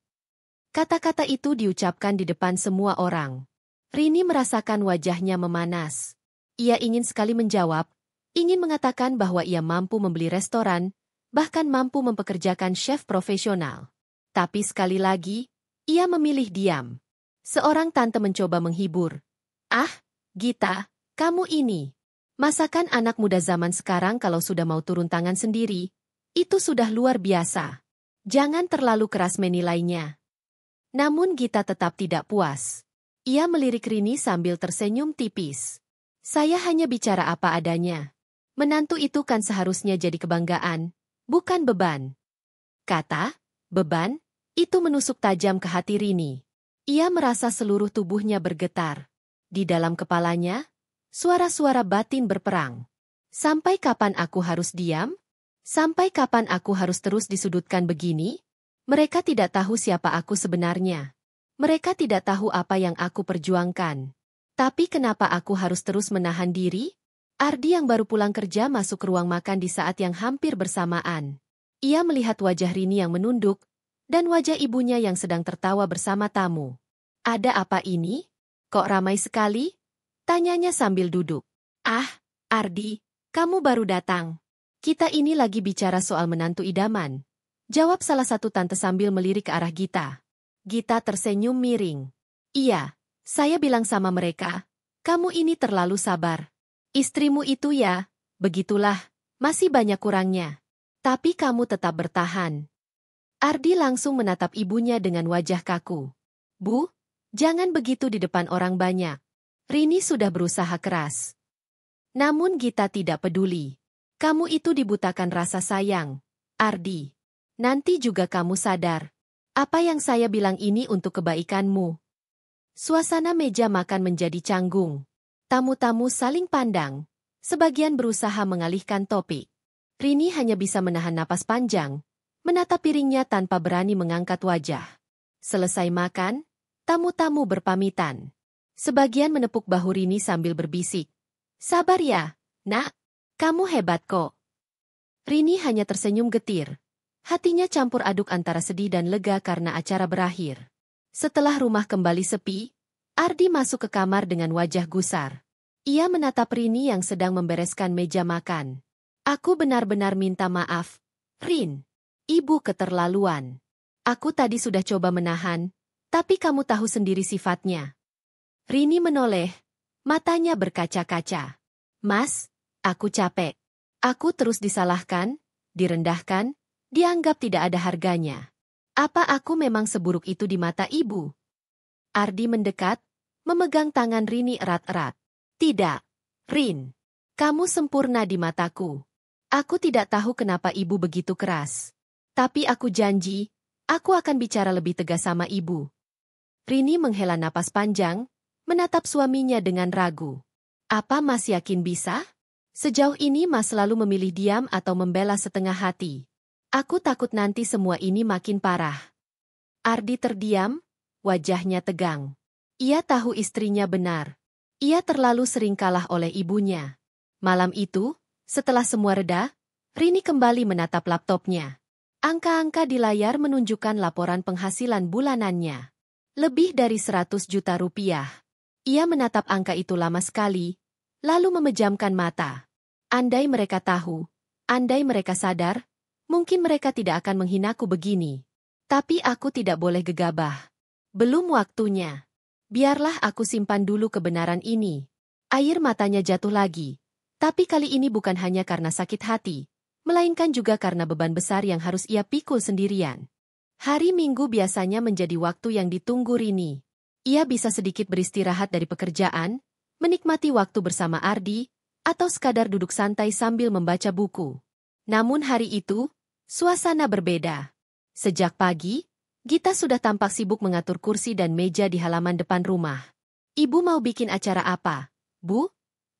Kata-kata itu diucapkan di depan semua orang. Rini merasakan wajahnya memanas. Ia ingin sekali menjawab, ingin mengatakan bahwa ia mampu membeli restoran, bahkan mampu mempekerjakan chef profesional. Tapi sekali lagi, ia memilih diam. Seorang tante mencoba menghibur. Ah, Gita, kamu ini. Masakan anak muda zaman sekarang kalau sudah mau turun tangan sendiri, itu sudah luar biasa. Jangan terlalu keras menilainya. Namun Gita tetap tidak puas. Ia melirik Rini sambil tersenyum tipis. Saya hanya bicara apa adanya. Menantu itu kan seharusnya jadi kebanggaan, bukan beban. Kata, beban, itu menusuk tajam ke hati Rini. Ia merasa seluruh tubuhnya bergetar. Di dalam kepalanya, suara-suara batin berperang. Sampai kapan aku harus diam? Sampai kapan aku harus terus disudutkan begini? Mereka tidak tahu siapa aku sebenarnya. Mereka tidak tahu apa yang aku perjuangkan. Tapi kenapa aku harus terus menahan diri? Ardi yang baru pulang kerja masuk ke ruang makan di saat yang hampir bersamaan. Ia melihat wajah Rini yang menunduk, dan wajah ibunya yang sedang tertawa bersama tamu. Ada apa ini? Kok ramai sekali? Tanyanya sambil duduk. Ah, Ardi, kamu baru datang. Kita ini lagi bicara soal menantu idaman. Jawab salah satu tante sambil melirik ke arah Gita. Gita tersenyum miring. Iya, saya bilang sama mereka, kamu ini terlalu sabar. Istrimu itu ya, begitulah, masih banyak kurangnya. Tapi kamu tetap bertahan. Ardi langsung menatap ibunya dengan wajah kaku. Bu, jangan begitu di depan orang banyak. Rini sudah berusaha keras. Namun Gita tidak peduli. Kamu itu dibutakan rasa sayang, Ardi. Nanti juga kamu sadar. Apa yang saya bilang ini untuk kebaikanmu. Suasana meja makan menjadi canggung. Tamu-tamu saling pandang. Sebagian berusaha mengalihkan topik. Rini hanya bisa menahan napas panjang, menatap piringnya tanpa berani mengangkat wajah. Selesai makan, tamu-tamu berpamitan. Sebagian menepuk bahu Rini sambil berbisik. Sabar ya, nak. Kamu hebat kok. Rini hanya tersenyum getir. Hatinya campur aduk antara sedih dan lega karena acara berakhir. Setelah rumah kembali sepi, Ardi masuk ke kamar dengan wajah gusar. Ia menatap Rini yang sedang membereskan meja makan. Aku benar-benar minta maaf, Rin. Ibu keterlaluan. Aku tadi sudah coba menahan, tapi kamu tahu sendiri sifatnya. Rini menoleh, matanya berkaca-kaca. Mas, aku capek. Aku terus disalahkan, direndahkan, dianggap tidak ada harganya. Apa aku memang seburuk itu di mata ibu? Ardi mendekat, memegang tangan Rini erat-erat. Tidak, Rin. Kamu sempurna di mataku. Aku tidak tahu kenapa ibu begitu keras. Tapi aku janji, aku akan bicara lebih tegas sama ibu. Rini menghela napas panjang, menatap suaminya dengan ragu. Apa Mas yakin bisa? Sejauh ini Mas selalu memilih diam atau membela setengah hati. Aku takut nanti semua ini makin parah. Ardi terdiam, wajahnya tegang. Ia tahu istrinya benar. Ia terlalu sering kalah oleh ibunya. Malam itu, setelah semua reda, Rini kembali menatap laptopnya. Angka-angka di layar menunjukkan laporan penghasilan bulanannya. Lebih dari 100 juta rupiah. Ia menatap angka itu lama sekali, lalu memejamkan mata. Andai mereka tahu, andai mereka sadar, mungkin mereka tidak akan menghinaku begini. Tapi aku tidak boleh gegabah. Belum waktunya. Biarlah aku simpan dulu kebenaran ini. Air matanya jatuh lagi. Tapi kali ini bukan hanya karena sakit hati, melainkan juga karena beban besar yang harus ia pikul sendirian. Hari Minggu biasanya menjadi waktu yang ditunggu Rini. Ia bisa sedikit beristirahat dari pekerjaan, menikmati waktu bersama Ardi, atau sekadar duduk santai sambil membaca buku. Namun hari itu, suasana berbeda. Sejak pagi, Gita sudah tampak sibuk mengatur kursi dan meja di halaman depan rumah. Ibu mau bikin acara apa, Bu?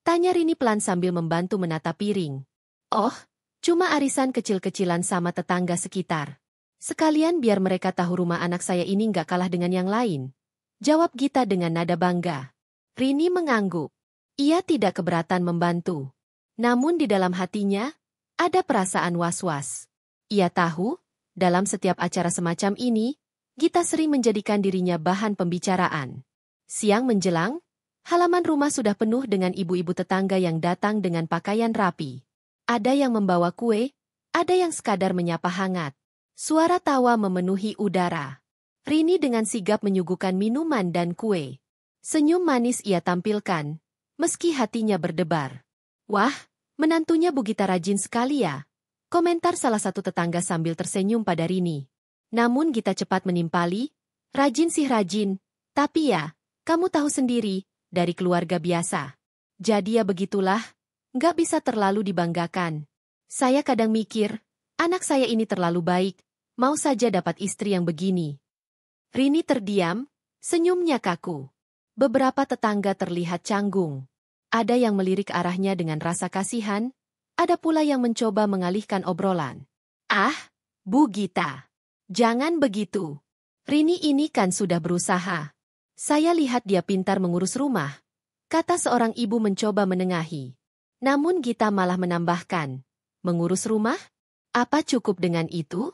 Tanya Rini pelan sambil membantu menata piring. Oh, cuma arisan kecil-kecilan sama tetangga sekitar. Sekalian biar mereka tahu rumah anak saya ini nggak kalah dengan yang lain. Jawab Gita dengan nada bangga. Rini mengangguk. Ia tidak keberatan membantu. Namun di dalam hatinya, ada perasaan was-was. Ia tahu, dalam setiap acara semacam ini, Gita sering menjadikan dirinya bahan pembicaraan. Siang menjelang, halaman rumah sudah penuh dengan ibu-ibu tetangga yang datang dengan pakaian rapi. Ada yang membawa kue, ada yang sekadar menyapa hangat. Suara tawa memenuhi udara. Rini dengan sigap menyuguhkan minuman dan kue. Senyum manis ia tampilkan, meski hatinya berdebar. Wah, menantunya Bu Gita rajin sekali ya. Komentar salah satu tetangga sambil tersenyum pada Rini. Namun Gita cepat menimpali, rajin sih rajin, tapi ya, kamu tahu sendiri, dari keluarga biasa. Jadi ya begitulah, nggak bisa terlalu dibanggakan. Saya kadang mikir, anak saya ini terlalu baik, mau saja dapat istri yang begini. Rini terdiam, senyumnya kaku. Beberapa tetangga terlihat canggung. Ada yang melirik arahnya dengan rasa kasihan, ada pula yang mencoba mengalihkan obrolan. Ah, Bu Gita, jangan begitu. Rini ini kan sudah berusaha. Saya lihat dia pintar mengurus rumah, kata seorang ibu mencoba menengahi. Namun Gita malah menambahkan, mengurus rumah? Apa cukup dengan itu?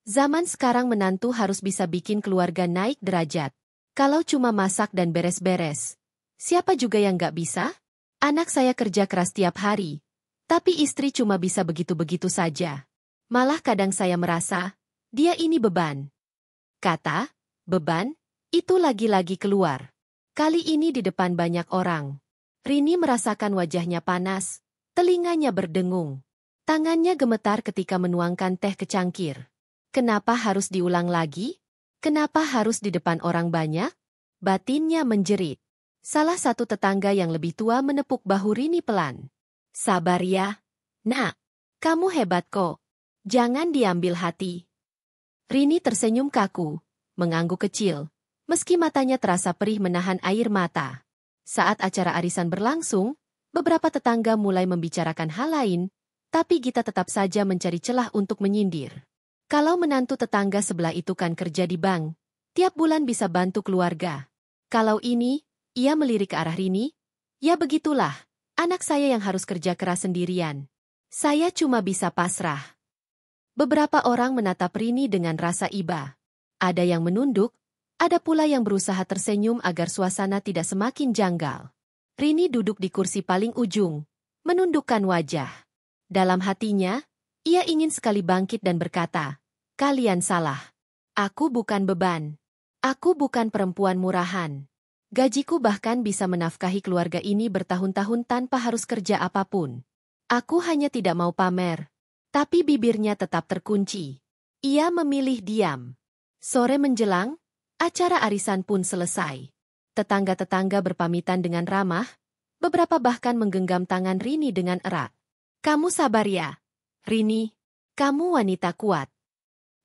Zaman sekarang menantu harus bisa bikin keluarga naik derajat. Kalau cuma masak dan beres-beres, siapa juga yang nggak bisa? Anak saya kerja keras tiap hari, tapi istri cuma bisa begitu-begitu saja. Malah kadang saya merasa, dia ini beban. Kata, beban, itu lagi-lagi keluar. Kali ini di depan banyak orang. Rini merasakan wajahnya panas, telinganya berdengung. Tangannya gemetar ketika menuangkan teh ke cangkir. Kenapa harus diulang lagi? Kenapa harus di depan orang banyak? Batinnya menjerit. Salah satu tetangga yang lebih tua menepuk bahu Rini pelan. Sabar ya, Nak. Kamu hebat kok. Jangan diambil hati. Rini tersenyum kaku, mengangguk kecil, meski matanya terasa perih menahan air mata. Saat acara arisan berlangsung, beberapa tetangga mulai membicarakan hal lain, tapi Gita tetap saja mencari celah untuk menyindir. Kalau menantu tetangga sebelah itu kan kerja di bank, tiap bulan bisa bantu keluarga. Kalau ini, ia melirik ke arah Rini, ya begitulah, anak saya yang harus kerja keras sendirian. Saya cuma bisa pasrah. Beberapa orang menatap Rini dengan rasa iba. Ada yang menunduk, ada pula yang berusaha tersenyum agar suasana tidak semakin janggal. Rini duduk di kursi paling ujung, menundukkan wajah. Dalam hatinya, ia ingin sekali bangkit dan berkata, kalian salah. Aku bukan beban. Aku bukan perempuan murahan. Gajiku bahkan bisa menafkahi keluarga ini bertahun-tahun tanpa harus kerja apapun. Aku hanya tidak mau pamer. Tapi bibirnya tetap terkunci. Ia memilih diam. Sore menjelang, acara arisan pun selesai. Tetangga-tetangga berpamitan dengan ramah, beberapa bahkan menggenggam tangan Rini dengan erat. Kamu sabar ya, Rini. Kamu wanita kuat.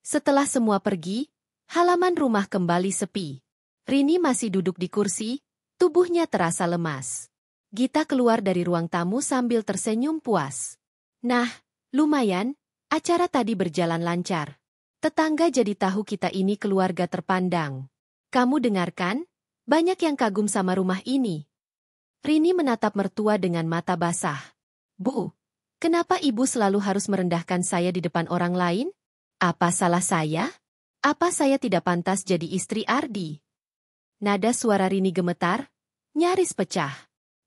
Setelah semua pergi, halaman rumah kembali sepi. Rini masih duduk di kursi, tubuhnya terasa lemas. Gita keluar dari ruang tamu sambil tersenyum puas. Nah, lumayan, acara tadi berjalan lancar. Tetangga jadi tahu kita ini keluarga terpandang. Kamu dengarkan? Banyak yang kagum sama rumah ini. Rini menatap mertua dengan mata basah. Bu, Kenapa ibu selalu harus merendahkan saya di depan orang lain? Apa salah saya? Apa saya tidak pantas jadi istri Ardi? Nada suara Rini gemetar, nyaris pecah.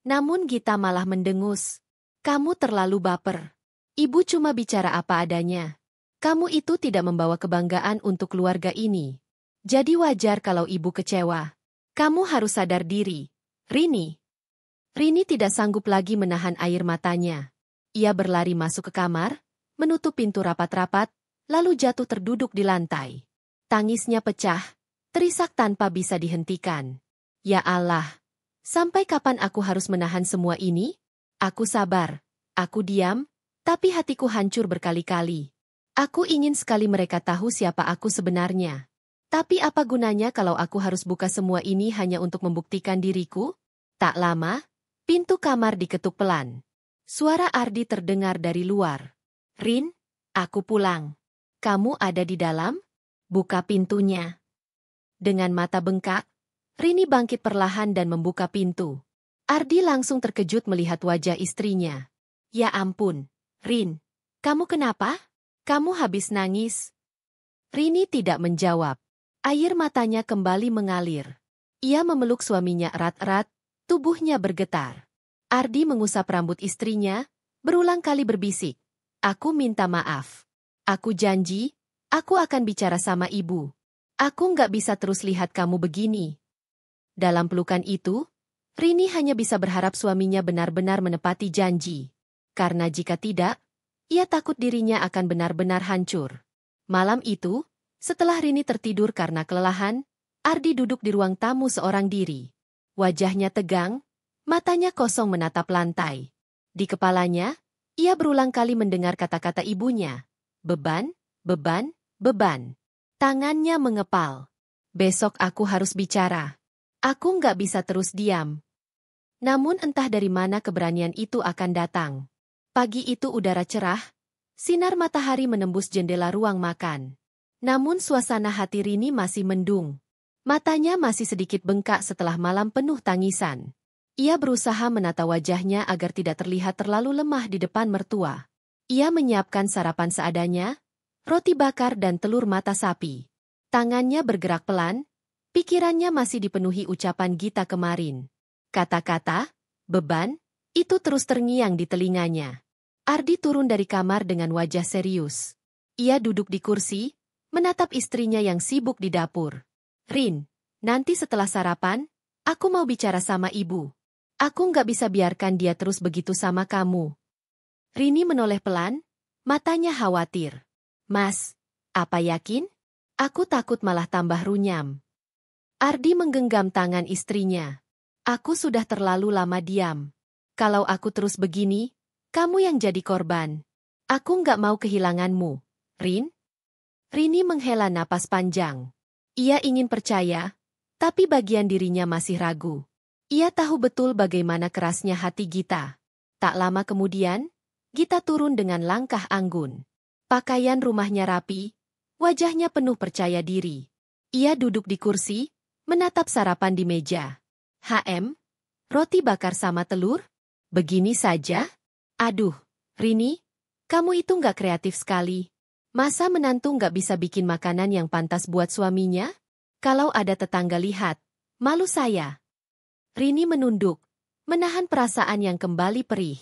Namun Gita malah mendengus. Kamu terlalu baper. Ibu cuma bicara apa adanya. Kamu itu tidak membawa kebanggaan untuk keluarga ini. Jadi wajar kalau ibu kecewa. Kamu harus sadar diri, Rini. Rini tidak sanggup lagi menahan air matanya. Ia berlari masuk ke kamar, menutup pintu rapat-rapat, lalu jatuh terduduk di lantai. Tangisnya pecah, terisak tanpa bisa dihentikan. Ya Allah, sampai kapan aku harus menahan semua ini? Aku sabar, aku diam, tapi hatiku hancur berkali-kali. Aku ingin sekali mereka tahu siapa aku sebenarnya. Tapi apa gunanya kalau aku harus buka semua ini hanya untuk membuktikan diriku? Tak lama, pintu kamar diketuk pelan. Suara Ardi terdengar dari luar. Rin, aku pulang. Kamu ada di dalam? Buka pintunya. Dengan mata bengkak, Rini bangkit perlahan dan membuka pintu. Ardi langsung terkejut melihat wajah istrinya. Ya ampun, Rin, kamu kenapa? Kamu habis nangis? Rini tidak menjawab. Air matanya kembali mengalir. Ia memeluk suaminya erat-erat, tubuhnya bergetar. Ardi mengusap rambut istrinya, berulang kali berbisik. Aku minta maaf. Aku janji, aku akan bicara sama ibu. Aku nggak bisa terus lihat kamu begini. Dalam pelukan itu, Rini hanya bisa berharap suaminya benar-benar menepati janji. Karena jika tidak, ia takut dirinya akan benar-benar hancur. Malam itu, setelah Rini tertidur karena kelelahan, Ardi duduk di ruang tamu seorang diri. Wajahnya tegang, matanya kosong menatap lantai. Di kepalanya, ia berulang kali mendengar kata-kata ibunya. Beban, beban, beban. Tangannya mengepal. Besok aku harus bicara. Aku nggak bisa terus diam. Namun entah dari mana keberanian itu akan datang. Pagi itu udara cerah, sinar matahari menembus jendela ruang makan. Namun suasana hati Rini masih mendung. Matanya masih sedikit bengkak setelah malam penuh tangisan. Ia berusaha menata wajahnya agar tidak terlihat terlalu lemah di depan mertua. Ia menyiapkan sarapan seadanya, roti bakar dan telur mata sapi. Tangannya bergerak pelan, pikirannya masih dipenuhi ucapan Gita kemarin. Kata-kata, beban, itu terus terngiang di telinganya. Ardi turun dari kamar dengan wajah serius. Ia duduk di kursi, menatap istrinya yang sibuk di dapur. Rin, nanti setelah sarapan, aku mau bicara sama ibu. Aku nggak bisa biarkan dia terus begitu sama kamu. Rini menoleh pelan, matanya khawatir. Mas, apa yakin? Aku takut malah tambah runyam. Ardi menggenggam tangan istrinya. Aku sudah terlalu lama diam. Kalau aku terus begini, kamu yang jadi korban. Aku nggak mau kehilanganmu, Rin. Rini menghela napas panjang. Ia ingin percaya, tapi bagian dirinya masih ragu. Ia tahu betul bagaimana kerasnya hati Gita. Tak lama kemudian, Gita turun dengan langkah anggun. Pakaian rumahnya rapi, wajahnya penuh percaya diri. Ia duduk di kursi, menatap sarapan di meja. Roti bakar sama telur? Begini saja? Aduh, Rini, kamu itu nggak kreatif sekali. Masa menantu nggak bisa bikin makanan yang pantas buat suaminya? Kalau ada tetangga lihat, malu saya. Rini menunduk, menahan perasaan yang kembali perih.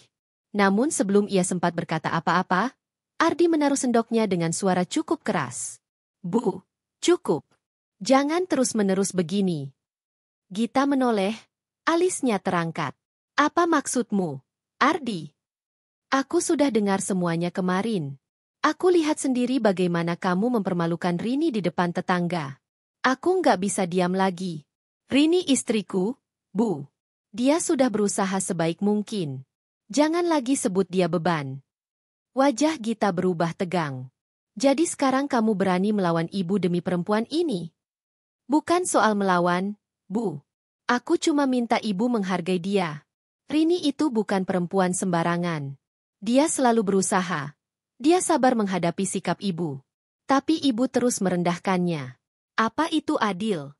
Namun sebelum ia sempat berkata apa-apa, Ardi menaruh sendoknya dengan suara cukup keras. Bu, cukup. Jangan terus-menerus begini. Gita menoleh, alisnya terangkat. Apa maksudmu, Ardi? Aku sudah dengar semuanya kemarin. Aku lihat sendiri bagaimana kamu mempermalukan Rini di depan tetangga. Aku nggak bisa diam lagi. Rini istriku, Bu. Dia sudah berusaha sebaik mungkin. Jangan lagi sebut dia beban. Wajah Gita berubah tegang. Jadi sekarang kamu berani melawan ibu demi perempuan ini? Bukan soal melawan, Bu. Aku cuma minta ibu menghargai dia. Rini itu bukan perempuan sembarangan. Dia selalu berusaha. Dia sabar menghadapi sikap ibu. Tapi ibu terus merendahkannya. Apa itu adil?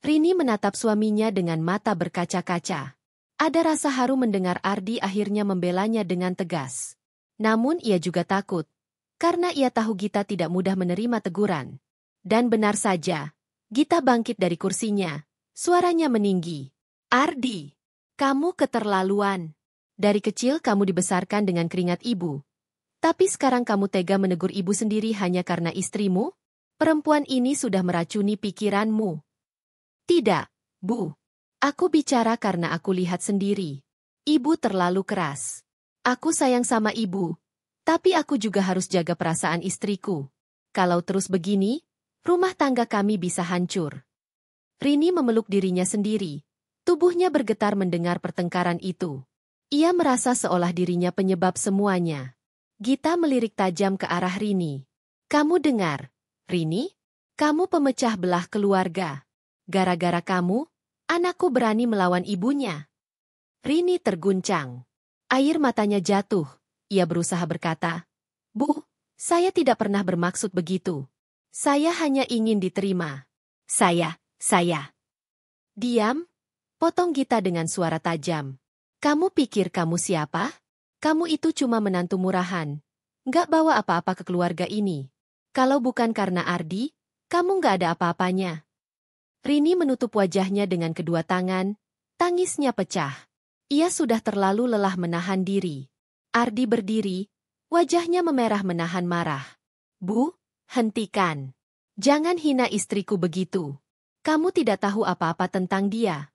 Rini menatap suaminya dengan mata berkaca-kaca. Ada rasa haru mendengar Ardi akhirnya membelanya dengan tegas. Namun ia juga takut, karena ia tahu Gita tidak mudah menerima teguran. Dan benar saja, Gita bangkit dari kursinya, suaranya meninggi. Ardi, kamu keterlaluan. Dari kecil kamu dibesarkan dengan keringat ibu. Tapi sekarang kamu tega menegur ibu sendiri hanya karena istrimu? Perempuan ini sudah meracuni pikiranmu. Tidak, Bu. Aku bicara karena aku lihat sendiri. Ibu terlalu keras. Aku sayang sama ibu, tapi aku juga harus jaga perasaan istriku. Kalau terus begini, rumah tangga kami bisa hancur. Rini memeluk dirinya sendiri. Tubuhnya bergetar mendengar pertengkaran itu. Ia merasa seolah dirinya penyebab semuanya. Gita melirik tajam ke arah Rini. Kamu dengar, Rini? Kamu pemecah belah keluarga. Gara-gara kamu, anakku berani melawan ibunya. Rini terguncang. Air matanya jatuh. Ia berusaha berkata, Bu, saya tidak pernah bermaksud begitu. Saya hanya ingin diterima. Saya. Diam, potong Gita dengan suara tajam. Kamu pikir kamu siapa? Kamu itu cuma menantu murahan. Nggak bawa apa-apa ke keluarga ini. Kalau bukan karena Ardi, kamu nggak ada apa-apanya. Rini menutup wajahnya dengan kedua tangan, tangisnya pecah. Ia sudah terlalu lelah menahan diri. Ardi berdiri, wajahnya memerah menahan marah. Bu, hentikan. Jangan hina istriku begitu. Kamu tidak tahu apa-apa tentang dia.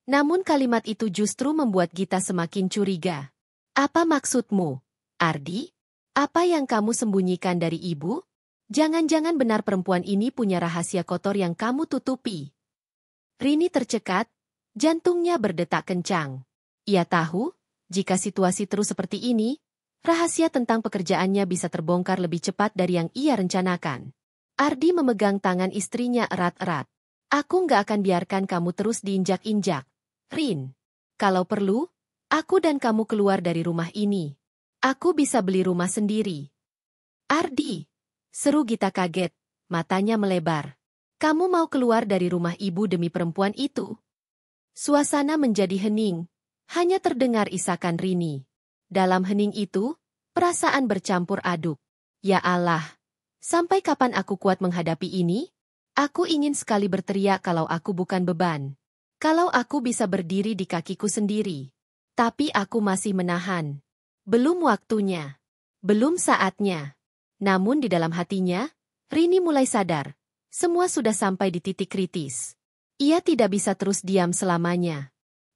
Namun kalimat itu justru membuat Gita semakin curiga. Apa maksudmu, Ardi? Apa yang kamu sembunyikan dari ibu? Jangan-jangan benar perempuan ini punya rahasia kotor yang kamu tutupi. Rini tercekat, jantungnya berdetak kencang. Ia tahu, jika situasi terus seperti ini, rahasia tentang pekerjaannya bisa terbongkar lebih cepat dari yang ia rencanakan. Ardi memegang tangan istrinya erat-erat. Aku nggak akan biarkan kamu terus diinjak-injak. Rin, kalau perlu, aku dan kamu keluar dari rumah ini. Aku bisa beli rumah sendiri. Ardi, seru Gita kaget, matanya melebar. Kamu mau keluar dari rumah ibu demi perempuan itu? Suasana menjadi hening, hanya terdengar isakan Rini. Dalam hening itu, perasaan bercampur aduk. Ya Allah, sampai kapan aku kuat menghadapi ini? Aku ingin sekali berteriak kalau aku bukan beban. Kalau aku bisa berdiri di kakiku sendiri. Tapi aku masih menahan. Belum waktunya. Belum saatnya. Namun di dalam hatinya, Rini mulai sadar. Semua sudah sampai di titik kritis. Ia tidak bisa terus diam selamanya.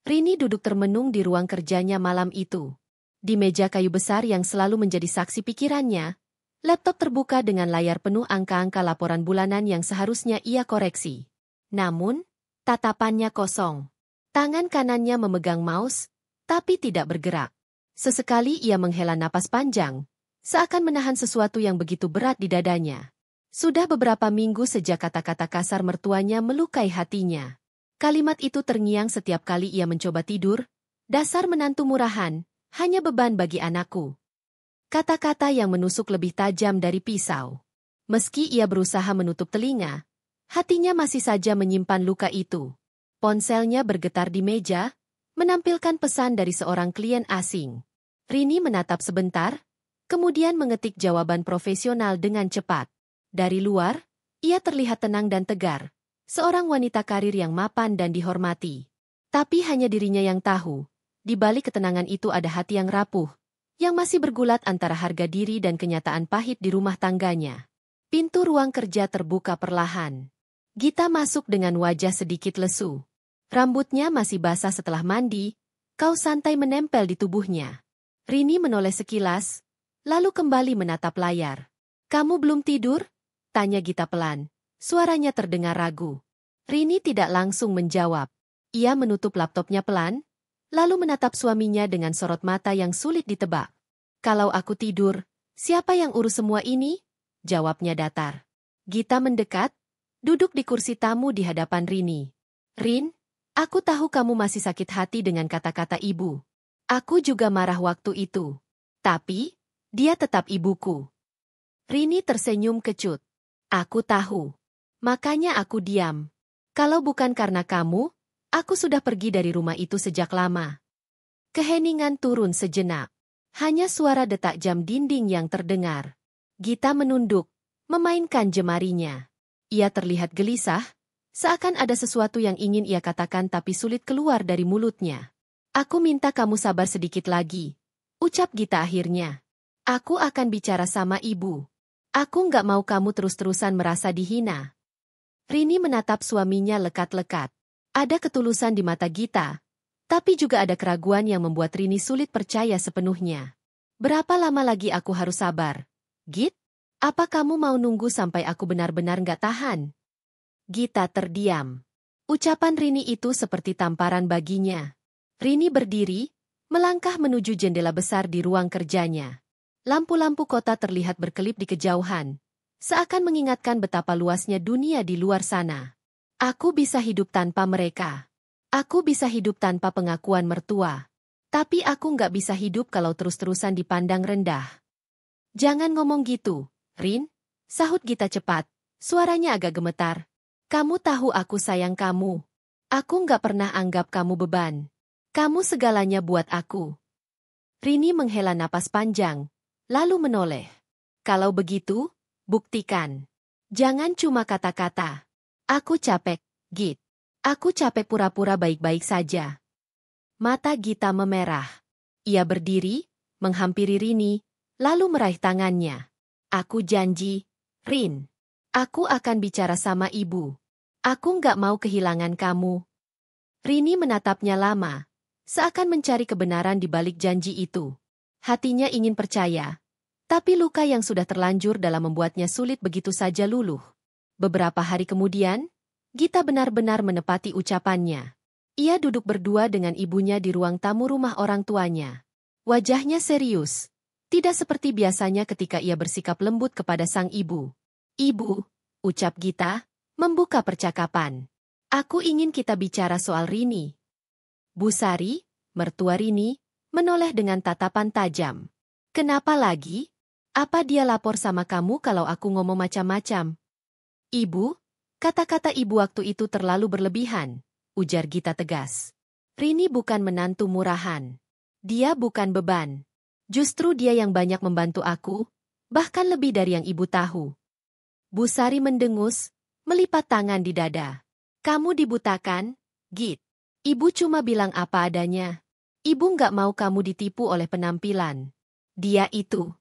Rini duduk termenung di ruang kerjanya malam itu. Di meja kayu besar yang selalu menjadi saksi pikirannya, laptop terbuka dengan layar penuh angka-angka laporan bulanan yang seharusnya ia koreksi. Namun, tatapannya kosong. Tangan kanannya memegang mouse, tapi tidak bergerak. Sesekali ia menghela napas panjang, seakan menahan sesuatu yang begitu berat di dadanya. Sudah beberapa minggu sejak kata-kata kasar mertuanya melukai hatinya. Kalimat itu terngiang setiap kali ia mencoba tidur. Dasar menantu murahan, hanya beban bagi anakku. Kata-kata yang menusuk lebih tajam dari pisau. Meski ia berusaha menutup telinga, hatinya masih saja menyimpan luka itu. Ponselnya bergetar di meja, menampilkan pesan dari seorang klien asing. Rini menatap sebentar, kemudian mengetik jawaban profesional dengan cepat. Dari luar, ia terlihat tenang dan tegar, seorang wanita karir yang mapan dan dihormati. Tapi hanya dirinya yang tahu, di balik ketenangan itu ada hati yang rapuh, yang masih bergulat antara harga diri dan kenyataan pahit di rumah tangganya. Pintu ruang kerja terbuka perlahan. Gita masuk dengan wajah sedikit lesu. Rambutnya masih basah setelah mandi, kaos santai menempel di tubuhnya. Rini menoleh sekilas, lalu kembali menatap layar. Kamu belum tidur? Tanya Gita pelan. Suaranya terdengar ragu. Rini tidak langsung menjawab. Ia menutup laptopnya pelan, lalu menatap suaminya dengan sorot mata yang sulit ditebak. Kalau aku tidur, siapa yang urus semua ini? Jawabnya datar. Gita mendekat, duduk di kursi tamu di hadapan Rini. Rin, aku tahu kamu masih sakit hati dengan kata-kata ibu. Aku juga marah waktu itu. Tapi, dia tetap ibuku. Rini tersenyum kecut. Aku tahu. Makanya aku diam. Kalau bukan karena kamu, aku sudah pergi dari rumah itu sejak lama. Keheningan turun sejenak. Hanya suara detak jam dinding yang terdengar. Gita menunduk, memainkan jemarinya. Ia terlihat gelisah, seakan ada sesuatu yang ingin ia katakan tapi sulit keluar dari mulutnya. Aku minta kamu sabar sedikit lagi, ucap Gita akhirnya. Aku akan bicara sama ibu. Aku nggak mau kamu terus-terusan merasa dihina. Rini menatap suaminya lekat-lekat. Ada ketulusan di mata Gita, tapi juga ada keraguan yang membuat Rini sulit percaya sepenuhnya. Berapa lama lagi aku harus sabar? Git? Apa kamu mau nunggu sampai aku benar-benar nggak tahan? Gita terdiam. Ucapan Rini itu seperti tamparan baginya. Rini berdiri, melangkah menuju jendela besar di ruang kerjanya. Lampu-lampu kota terlihat berkelip di kejauhan, seakan mengingatkan betapa luasnya dunia di luar sana. Aku bisa hidup tanpa mereka. Aku bisa hidup tanpa pengakuan mertua. Tapi aku nggak bisa hidup kalau terus-terusan dipandang rendah. Jangan ngomong gitu, Rin, sahut Gita cepat, suaranya agak gemetar. Kamu tahu aku sayang kamu. Aku nggak pernah anggap kamu beban. Kamu segalanya buat aku. Rini menghela napas panjang, lalu menoleh. Kalau begitu, buktikan. Jangan cuma kata-kata. Aku capek, Git. Aku capek pura-pura baik-baik saja. Mata Gita memerah. Ia berdiri, menghampiri Rini, lalu meraih tangannya. Aku janji, Rin. Aku akan bicara sama ibu. Aku nggak mau kehilangan kamu. Rini menatapnya lama, seakan mencari kebenaran di balik janji itu. Hatinya ingin percaya, tapi luka yang sudah terlanjur dalam membuatnya sulit begitu saja luluh. Beberapa hari kemudian, Gita benar-benar menepati ucapannya. Ia duduk berdua dengan ibunya di ruang tamu rumah orang tuanya. Wajahnya serius, tidak seperti biasanya ketika ia bersikap lembut kepada sang ibu. Ibu, ucap Gita, membuka percakapan. Aku ingin kita bicara soal Rini. Bu Sari, mertua Rini, menoleh dengan tatapan tajam. Kenapa lagi? Apa dia lapor sama kamu kalau aku ngomong macam-macam? Ibu, kata-kata ibu waktu itu terlalu berlebihan, ujar Gita tegas. Rini bukan menantu murahan. Dia bukan beban. Justru dia yang banyak membantu aku, bahkan lebih dari yang ibu tahu. Bu Sari mendengus, melipat tangan di dada. Kamu dibutakan, Git. Ibu cuma bilang apa adanya. Ibu nggak mau kamu ditipu oleh penampilan. Dia itu.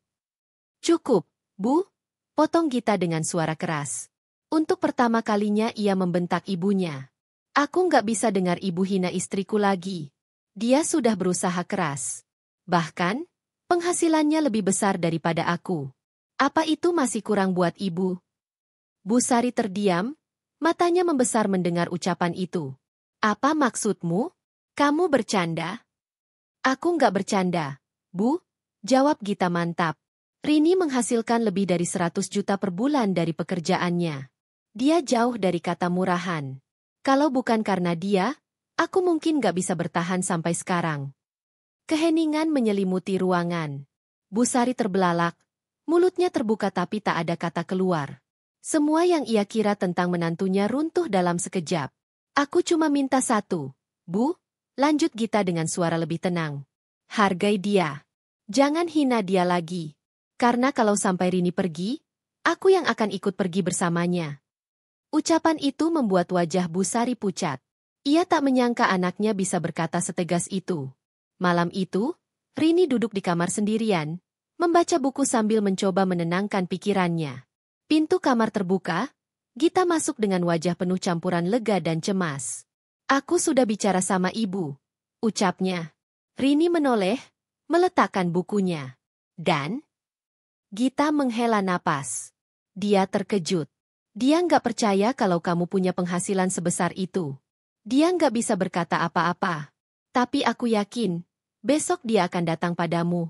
Cukup, Bu, potong Gita dengan suara keras. Untuk pertama kalinya ia membentak ibunya. Aku nggak bisa dengar ibu hina istriku lagi. Dia sudah berusaha keras. Bahkan, penghasilannya lebih besar daripada aku. Apa itu masih kurang buat ibu? Bu Sari terdiam, matanya membesar mendengar ucapan itu. Apa maksudmu? Kamu bercanda? Aku nggak bercanda, Bu, jawab Gita mantap. Rini menghasilkan lebih dari 100 juta per bulan dari pekerjaannya. Dia jauh dari kata murahan. Kalau bukan karena dia, aku mungkin gak bisa bertahan sampai sekarang. Keheningan menyelimuti ruangan. Bu Sari terbelalak, mulutnya terbuka tapi tak ada kata keluar. Semua yang ia kira tentang menantunya runtuh dalam sekejap. Aku cuma minta satu, Bu, lanjut Gita dengan suara lebih tenang. Hargai dia. Jangan hina dia lagi. Karena kalau sampai Rini pergi, aku yang akan ikut pergi bersamanya. Ucapan itu membuat wajah Bu Sari pucat. Ia tak menyangka anaknya bisa berkata setegas itu. Malam itu, Rini duduk di kamar sendirian, membaca buku sambil mencoba menenangkan pikirannya. Pintu kamar terbuka, Gita masuk dengan wajah penuh campuran lega dan cemas. Aku sudah bicara sama ibu, ucapnya. Rini menoleh, meletakkan bukunya. Dan? Gita menghela napas. Dia terkejut. Dia nggak percaya kalau kamu punya penghasilan sebesar itu. Dia nggak bisa berkata apa-apa. Tapi aku yakin, besok dia akan datang padamu.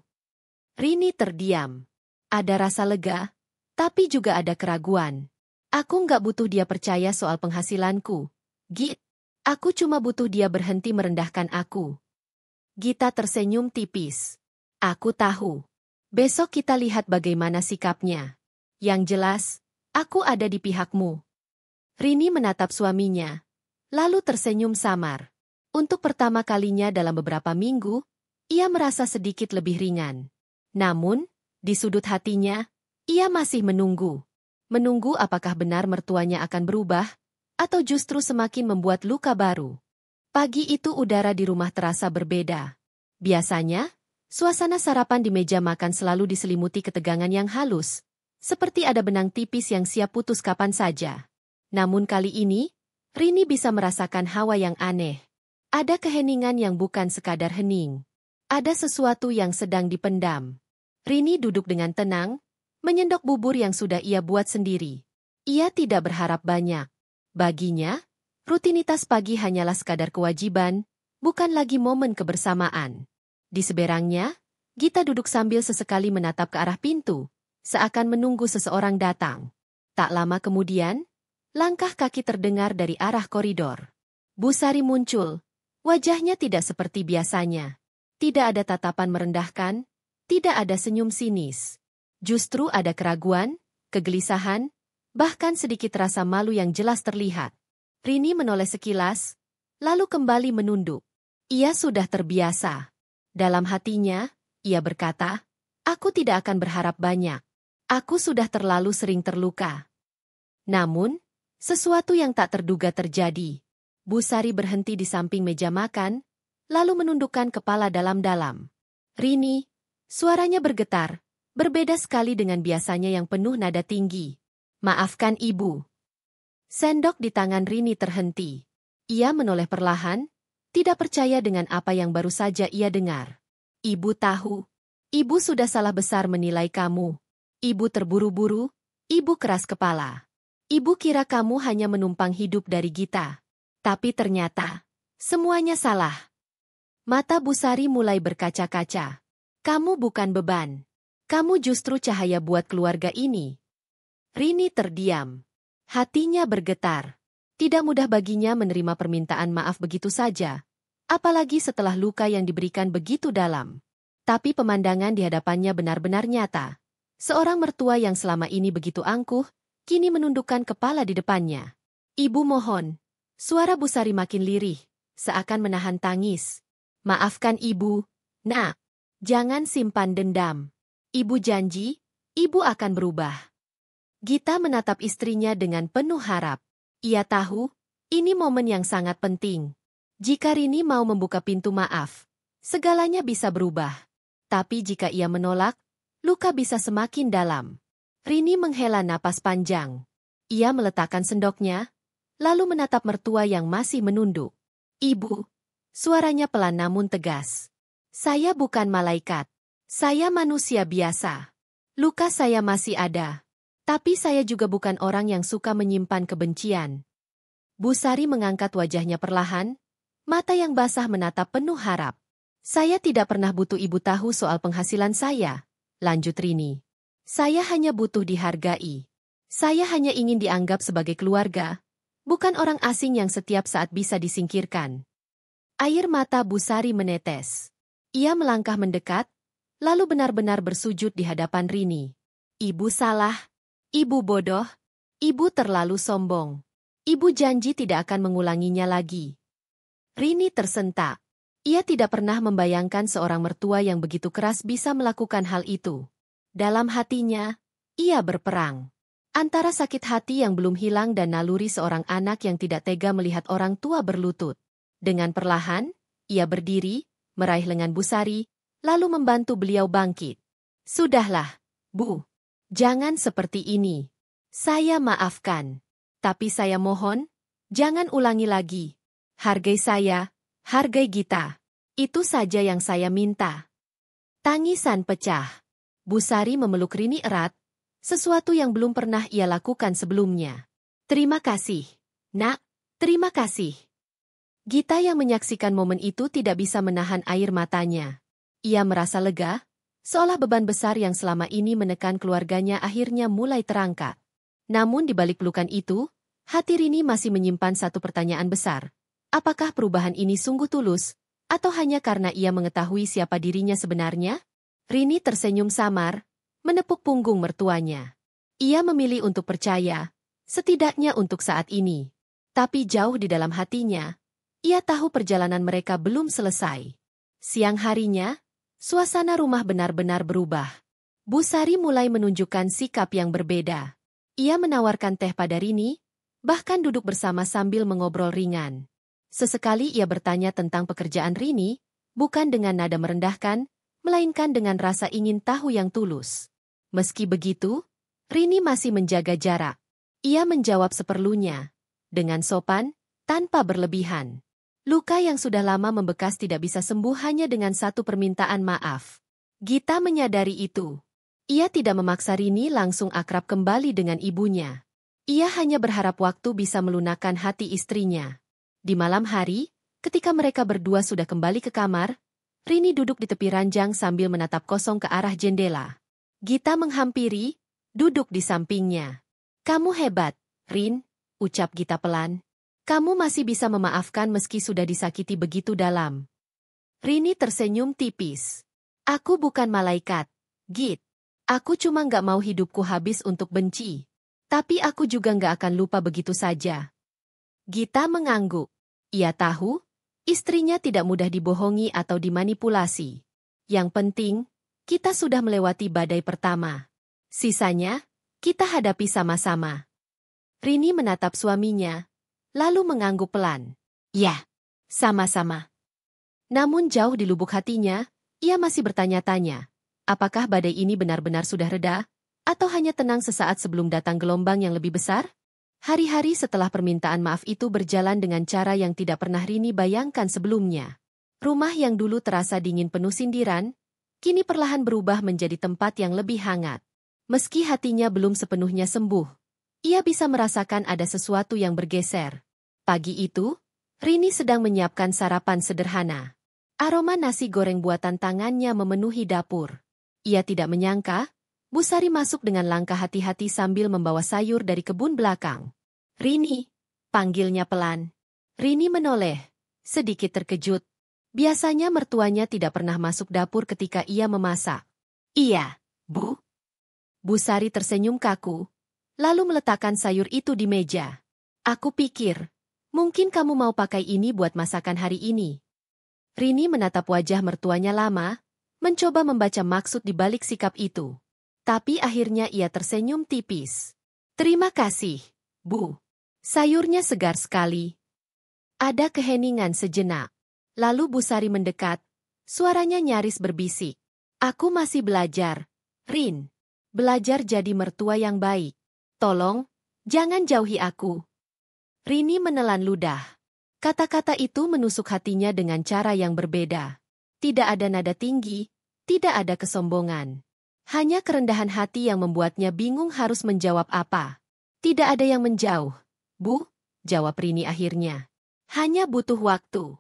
Rini terdiam. Ada rasa lega, tapi juga ada keraguan. Aku nggak butuh dia percaya soal penghasilanku. Git, aku cuma butuh dia berhenti merendahkan aku. Gita tersenyum tipis. Aku tahu. Besok kita lihat bagaimana sikapnya. Yang jelas, aku ada di pihakmu. Rini menatap suaminya, lalu tersenyum samar. Untuk pertama kalinya dalam beberapa minggu, ia merasa sedikit lebih ringan. Namun, di sudut hatinya, ia masih menunggu. Menunggu apakah benar mertuanya akan berubah, atau justru semakin membuat luka baru. Pagi itu udara di rumah terasa berbeda. Biasanya, suasana sarapan di meja makan selalu diselimuti ketegangan yang halus, seperti ada benang tipis yang siap putus kapan saja. Namun kali ini, Rini bisa merasakan hawa yang aneh. Ada keheningan yang bukan sekadar hening. Ada sesuatu yang sedang dipendam. Rini duduk dengan tenang, menyendok bubur yang sudah ia buat sendiri. Ia tidak berharap banyak. Baginya, rutinitas pagi hanyalah sekadar kewajiban, bukan lagi momen kebersamaan. Di seberangnya, Gita duduk sambil sesekali menatap ke arah pintu, seakan menunggu seseorang datang. Tak lama kemudian, langkah kaki terdengar dari arah koridor. Bu Sari muncul. Wajahnya tidak seperti biasanya. Tidak ada tatapan merendahkan, tidak ada senyum sinis. Justru ada keraguan, kegelisahan, bahkan sedikit rasa malu yang jelas terlihat. Rini menoleh sekilas, lalu kembali menunduk. Ia sudah terbiasa. Dalam hatinya, ia berkata, "Aku tidak akan berharap banyak. Aku sudah terlalu sering terluka." Namun, sesuatu yang tak terduga terjadi. Bu Sari berhenti di samping meja makan, lalu menundukkan kepala dalam-dalam. "Rini," suaranya bergetar, berbeda sekali dengan biasanya yang penuh nada tinggi. "Maafkan Ibu." Sendok di tangan Rini terhenti. Ia menoleh perlahan, tidak percaya dengan apa yang baru saja ia dengar. "Ibu tahu. Ibu sudah salah besar menilai kamu. Ibu terburu-buru, Ibu keras kepala. Ibu kira kamu hanya menumpang hidup dari Gita. Tapi ternyata, semuanya salah." Mata Bu Sari mulai berkaca-kaca. "Kamu bukan beban. Kamu justru cahaya buat keluarga ini." Rini terdiam. Hatinya bergetar. Tidak mudah baginya menerima permintaan maaf begitu saja, apalagi setelah luka yang diberikan begitu dalam. Tapi pemandangan di hadapannya benar-benar nyata. Seorang mertua yang selama ini begitu angkuh, kini menundukkan kepala di depannya. "Ibu mohon." Suara Bu Sari makin lirih, seakan menahan tangis. "Maafkan Ibu, Nak. Jangan simpan dendam. Ibu janji, Ibu akan berubah." Gita menatap istrinya dengan penuh harap. Ia tahu, ini momen yang sangat penting. Jika Rini mau membuka pintu maaf, segalanya bisa berubah. Tapi jika ia menolak, luka bisa semakin dalam. Rini menghela napas panjang. Ia meletakkan sendoknya, lalu menatap mertua yang masih menunduk. "Ibu," suaranya pelan namun tegas. "Saya bukan malaikat. Saya manusia biasa. Luka saya masih ada. Tapi saya juga bukan orang yang suka menyimpan kebencian." Bu Sari mengangkat wajahnya perlahan, mata yang basah menatap penuh harap. "Saya tidak pernah butuh Ibu tahu soal penghasilan saya," lanjut Rini. "Saya hanya butuh dihargai. Saya hanya ingin dianggap sebagai keluarga, bukan orang asing yang setiap saat bisa disingkirkan." Air mata Bu Sari menetes. Ia melangkah mendekat, lalu benar-benar bersujud di hadapan Rini. "Ibu salah. Ibu bodoh. Ibu terlalu sombong. Ibu janji tidak akan mengulanginya lagi." Rini tersentak. Ia tidak pernah membayangkan seorang mertua yang begitu keras bisa melakukan hal itu. Dalam hatinya, ia berperang. Antara sakit hati yang belum hilang dan naluri seorang anak yang tidak tega melihat orang tua berlutut. Dengan perlahan, ia berdiri, meraih lengan Bu Sari, lalu membantu beliau bangkit. "Sudahlah, Bu. Jangan seperti ini. Saya maafkan. Tapi saya mohon, jangan ulangi lagi. Hargai saya, hargai Gita. Itu saja yang saya minta." Tangisan pecah. Bu Sari memeluk Rini erat, sesuatu yang belum pernah ia lakukan sebelumnya. "Terima kasih, Nak. Terima kasih." Gita yang menyaksikan momen itu tidak bisa menahan air matanya. Ia merasa lega, seolah beban besar yang selama ini menekan keluarganya akhirnya mulai terangkat. Namun di balik pelukan itu, hati Rini masih menyimpan satu pertanyaan besar. Apakah perubahan ini sungguh tulus, atau hanya karena ia mengetahui siapa dirinya sebenarnya? Rini tersenyum samar, menepuk punggung mertuanya. Ia memilih untuk percaya, setidaknya untuk saat ini. Tapi jauh di dalam hatinya, ia tahu perjalanan mereka belum selesai. Siang harinya, Suasana rumah benar-benar berubah. Bu Sari mulai menunjukkan sikap yang berbeda. Ia menawarkan teh pada Rini, bahkan duduk bersama sambil mengobrol ringan. Sesekali ia bertanya tentang pekerjaan Rini, bukan dengan nada merendahkan, melainkan dengan rasa ingin tahu yang tulus. Meski begitu, Rini masih menjaga jarak. Ia menjawab seperlunya, dengan sopan, tanpa berlebihan. Luka yang sudah lama membekas tidak bisa sembuh hanya dengan satu permintaan maaf. Gita menyadari itu. Ia tidak memaksa Rini langsung akrab kembali dengan ibunya. Ia hanya berharap waktu bisa melunakkan hati istrinya. Di malam hari, ketika mereka berdua sudah kembali ke kamar, Rini duduk di tepi ranjang sambil menatap kosong ke arah jendela. Gita menghampiri, duduk di sampingnya. "Kamu hebat, Rin," ucap Gita pelan. "Kamu masih bisa memaafkan meski sudah disakiti begitu dalam." Rini tersenyum tipis. "Aku bukan malaikat, Git. Aku cuma nggak mau hidupku habis untuk benci. Tapi aku juga nggak akan lupa begitu saja." Gita mengangguk. Ia tahu, istrinya tidak mudah dibohongi atau dimanipulasi. Yang penting, kita sudah melewati badai pertama. Sisanya, kita hadapi sama-sama. Rini menatap suaminya, lalu mengangguk pelan. "Ya, sama-sama." Namun jauh di lubuk hatinya, ia masih bertanya-tanya, apakah badai ini benar-benar sudah reda, atau hanya tenang sesaat sebelum datang gelombang yang lebih besar? Hari-hari setelah permintaan maaf itu berjalan dengan cara yang tidak pernah Rini bayangkan sebelumnya. Rumah yang dulu terasa dingin penuh sindiran, kini perlahan berubah menjadi tempat yang lebih hangat. Meski hatinya belum sepenuhnya sembuh, ia bisa merasakan ada sesuatu yang bergeser. Pagi itu, Rini sedang menyiapkan sarapan sederhana. Aroma nasi goreng buatan tangannya memenuhi dapur. Ia tidak menyangka, Bu Sari masuk dengan langkah hati-hati sambil membawa sayur dari kebun belakang. "Rini," panggilnya pelan. Rini menoleh, sedikit terkejut. Biasanya mertuanya tidak pernah masuk dapur ketika ia memasak. "Iya, Bu." Bu Sari tersenyum kaku, lalu meletakkan sayur itu di meja. "Aku pikir, mungkin kamu mau pakai ini buat masakan hari ini." Rini menatap wajah mertuanya lama, mencoba membaca maksud di balik sikap itu. Tapi akhirnya ia tersenyum tipis. "Terima kasih, Bu. Sayurnya segar sekali." Ada keheningan sejenak. Lalu Bu Sari mendekat, suaranya nyaris berbisik. "Aku masih belajar, Rin. Belajar jadi mertua yang baik. Tolong, jangan jauhi aku." Rini menelan ludah. Kata-kata itu menusuk hatinya dengan cara yang berbeda. Tidak ada nada tinggi, tidak ada kesombongan. Hanya kerendahan hati yang membuatnya bingung harus menjawab apa. "Tidak ada yang menjauh, Bu," jawab Rini akhirnya. "Hanya butuh waktu.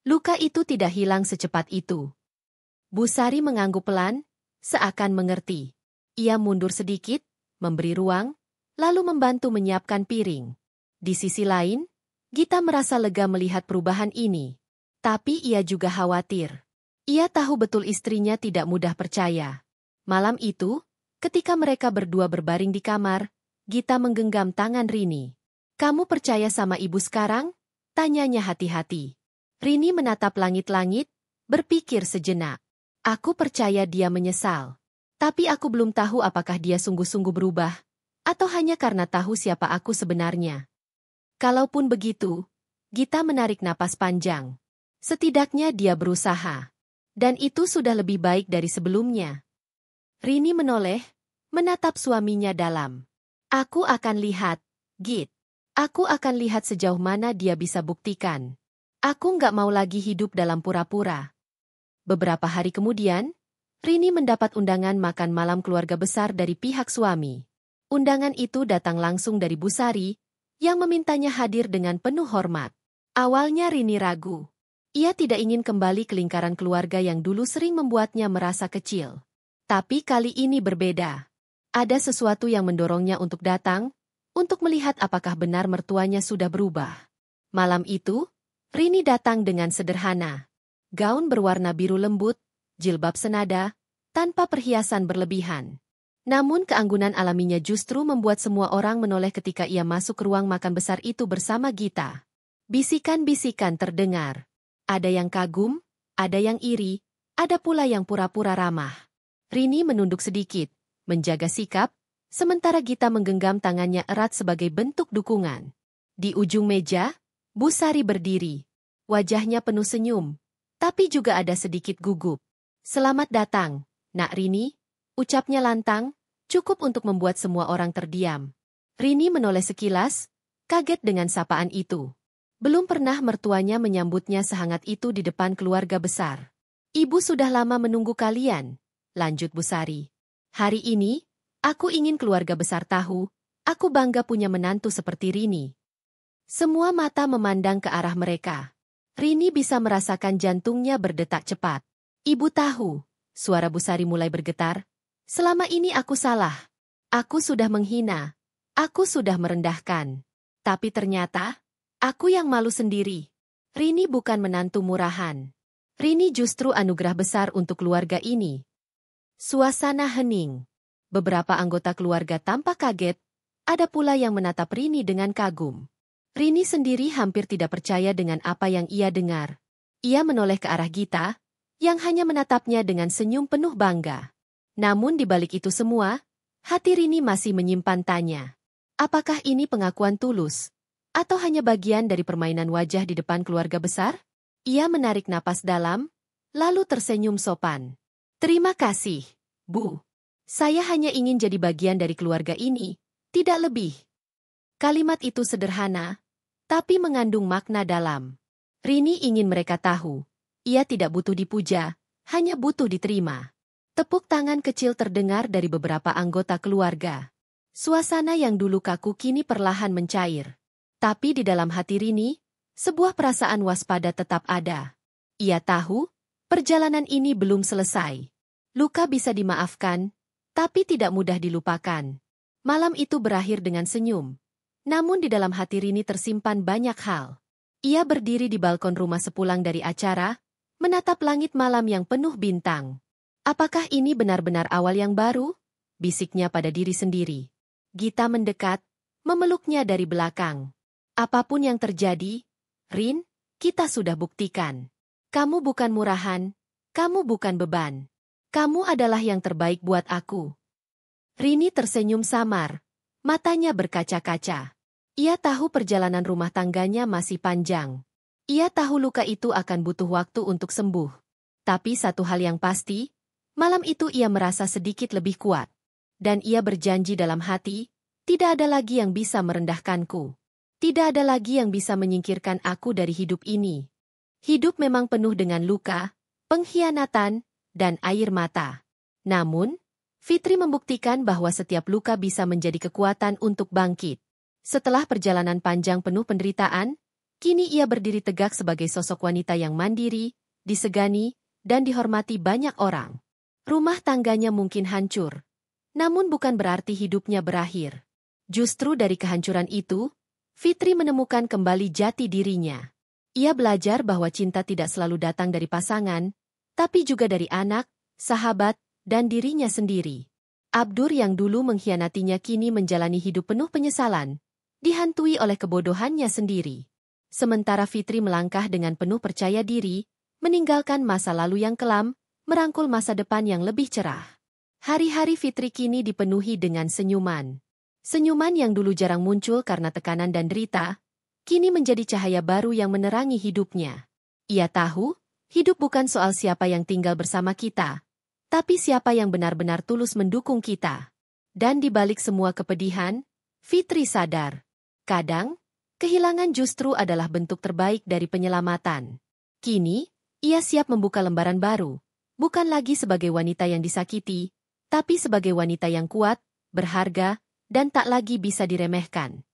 Luka itu tidak hilang secepat itu." Bu Sari mengangguk pelan, seakan mengerti. Ia mundur sedikit, memberi ruang, lalu membantu menyiapkan piring. Di sisi lain, Gita merasa lega melihat perubahan ini. Tapi ia juga khawatir. Ia tahu betul istrinya tidak mudah percaya. Malam itu, ketika mereka berdua berbaring di kamar, Gita menggenggam tangan Rini. "Kamu percaya sama ibu sekarang?" tanyanya hati-hati. Rini menatap langit-langit, berpikir sejenak. "Aku percaya dia menyesal. Tapi aku belum tahu apakah dia sungguh-sungguh berubah, atau hanya karena tahu siapa aku sebenarnya." Kalaupun begitu, Gita menarik napas panjang. Setidaknya dia berusaha. Dan itu sudah lebih baik dari sebelumnya. Rini menoleh, menatap suaminya dalam. "Aku akan lihat, Git. Aku akan lihat sejauh mana dia bisa buktikan. Aku nggak mau lagi hidup dalam pura-pura." Beberapa hari kemudian, Rini mendapat undangan makan malam keluarga besar dari pihak suami. Undangan itu datang langsung dari Bu Sari, yang memintanya hadir dengan penuh hormat. Awalnya Rini ragu. Ia tidak ingin kembali ke lingkaran keluarga yang dulu sering membuatnya merasa kecil. Tapi kali ini berbeda. Ada sesuatu yang mendorongnya untuk datang, untuk melihat apakah benar mertuanya sudah berubah. Malam itu, Rini datang dengan sederhana. Gaun berwarna biru lembut, jilbab senada, tanpa perhiasan berlebihan. Namun keanggunan alaminya justru membuat semua orang menoleh ketika ia masuk ke ruang makan besar itu bersama Gita. Bisikan-bisikan terdengar. Ada yang kagum, ada yang iri, ada pula yang pura-pura ramah. Rini menunduk sedikit, menjaga sikap, sementara Gita menggenggam tangannya erat sebagai bentuk dukungan. Di ujung meja, Bu Sari berdiri. Wajahnya penuh senyum, tapi juga ada sedikit gugup. "Selamat datang, Nak Rini," ucapnya lantang, cukup untuk membuat semua orang terdiam. Rini menoleh sekilas, kaget dengan sapaan itu. Belum pernah mertuanya menyambutnya sehangat itu di depan keluarga besar. "Ibu sudah lama menunggu kalian," lanjut Bu Sari. "Hari ini, aku ingin keluarga besar tahu, aku bangga punya menantu seperti Rini." Semua mata memandang ke arah mereka. Rini bisa merasakan jantungnya berdetak cepat. "Ibu tahu," suara Bu Sari mulai bergetar, "selama ini aku salah. Aku sudah menghina. Aku sudah merendahkan. Tapi ternyata, aku yang malu sendiri. Rini bukan menantu murahan. Rini justru anugerah besar untuk keluarga ini." Suasana hening. Beberapa anggota keluarga tampak kaget, ada pula yang menatap Rini dengan kagum. Rini sendiri hampir tidak percaya dengan apa yang ia dengar. Ia menoleh ke arah Gita, yang hanya menatapnya dengan senyum penuh bangga. Namun di balik itu semua, hati Rini masih menyimpan tanya. Apakah ini pengakuan tulus? Atau hanya bagian dari permainan wajah di depan keluarga besar? Ia menarik napas dalam, lalu tersenyum sopan. "Terima kasih, Bu. Saya hanya ingin jadi bagian dari keluarga ini, tidak lebih." Kalimat itu sederhana, tapi mengandung makna dalam. Rini ingin mereka tahu, ia tidak butuh dipuja, hanya butuh diterima. Tepuk tangan kecil terdengar dari beberapa anggota keluarga. Suasana yang dulu kaku kini perlahan mencair. Tapi di dalam hati Rini, sebuah perasaan waspada tetap ada. Ia tahu, perjalanan ini belum selesai. Luka bisa dimaafkan, tapi tidak mudah dilupakan. Malam itu berakhir dengan senyum. Namun di dalam hati Rini tersimpan banyak hal. Ia berdiri di balkon rumah sepulang dari acara, menatap langit malam yang penuh bintang. Apakah ini benar-benar awal yang baru? Bisiknya pada diri sendiri. Gita mendekat, memeluknya dari belakang. "Apapun yang terjadi, Rin, kita sudah buktikan. Kamu bukan murahan, kamu bukan beban. Kamu adalah yang terbaik buat aku." Rini tersenyum samar, matanya berkaca-kaca. Ia tahu perjalanan rumah tangganya masih panjang. Ia tahu luka itu akan butuh waktu untuk sembuh. Tapi satu hal yang pasti, malam itu ia merasa sedikit lebih kuat. Dan ia berjanji dalam hati, tidak ada lagi yang bisa merendahkanku. Tidak ada lagi yang bisa menyingkirkan aku dari hidup ini. Hidup memang penuh dengan luka, pengkhianatan, dan air mata. Namun, Fitri membuktikan bahwa setiap luka bisa menjadi kekuatan untuk bangkit. Setelah perjalanan panjang penuh penderitaan, kini ia berdiri tegak sebagai sosok wanita yang mandiri, disegani, dan dihormati banyak orang. Rumah tangganya mungkin hancur, namun bukan berarti hidupnya berakhir. Justru dari kehancuran itu, Fitri menemukan kembali jati dirinya. Ia belajar bahwa cinta tidak selalu datang dari pasangan, tapi juga dari anak, sahabat, dan dirinya sendiri. Abdur yang dulu mengkhianatinya kini menjalani hidup penuh penyesalan, dihantui oleh kebodohannya sendiri. Sementara Fitri melangkah dengan penuh percaya diri, meninggalkan masa lalu yang kelam, merangkul masa depan yang lebih cerah. Hari-hari Fitri kini dipenuhi dengan senyuman. Senyuman yang dulu jarang muncul karena tekanan dan derita, kini menjadi cahaya baru yang menerangi hidupnya. Ia tahu, hidup bukan soal siapa yang tinggal bersama kita, tapi siapa yang benar-benar tulus mendukung kita. Dan di balik semua kepedihan, Fitri sadar, kadang, kehilangan justru adalah bentuk terbaik dari penyelamatan. Kini, ia siap membuka lembaran baru, bukan lagi sebagai wanita yang disakiti, tapi sebagai wanita yang kuat, berharga, dan tak lagi bisa diremehkan.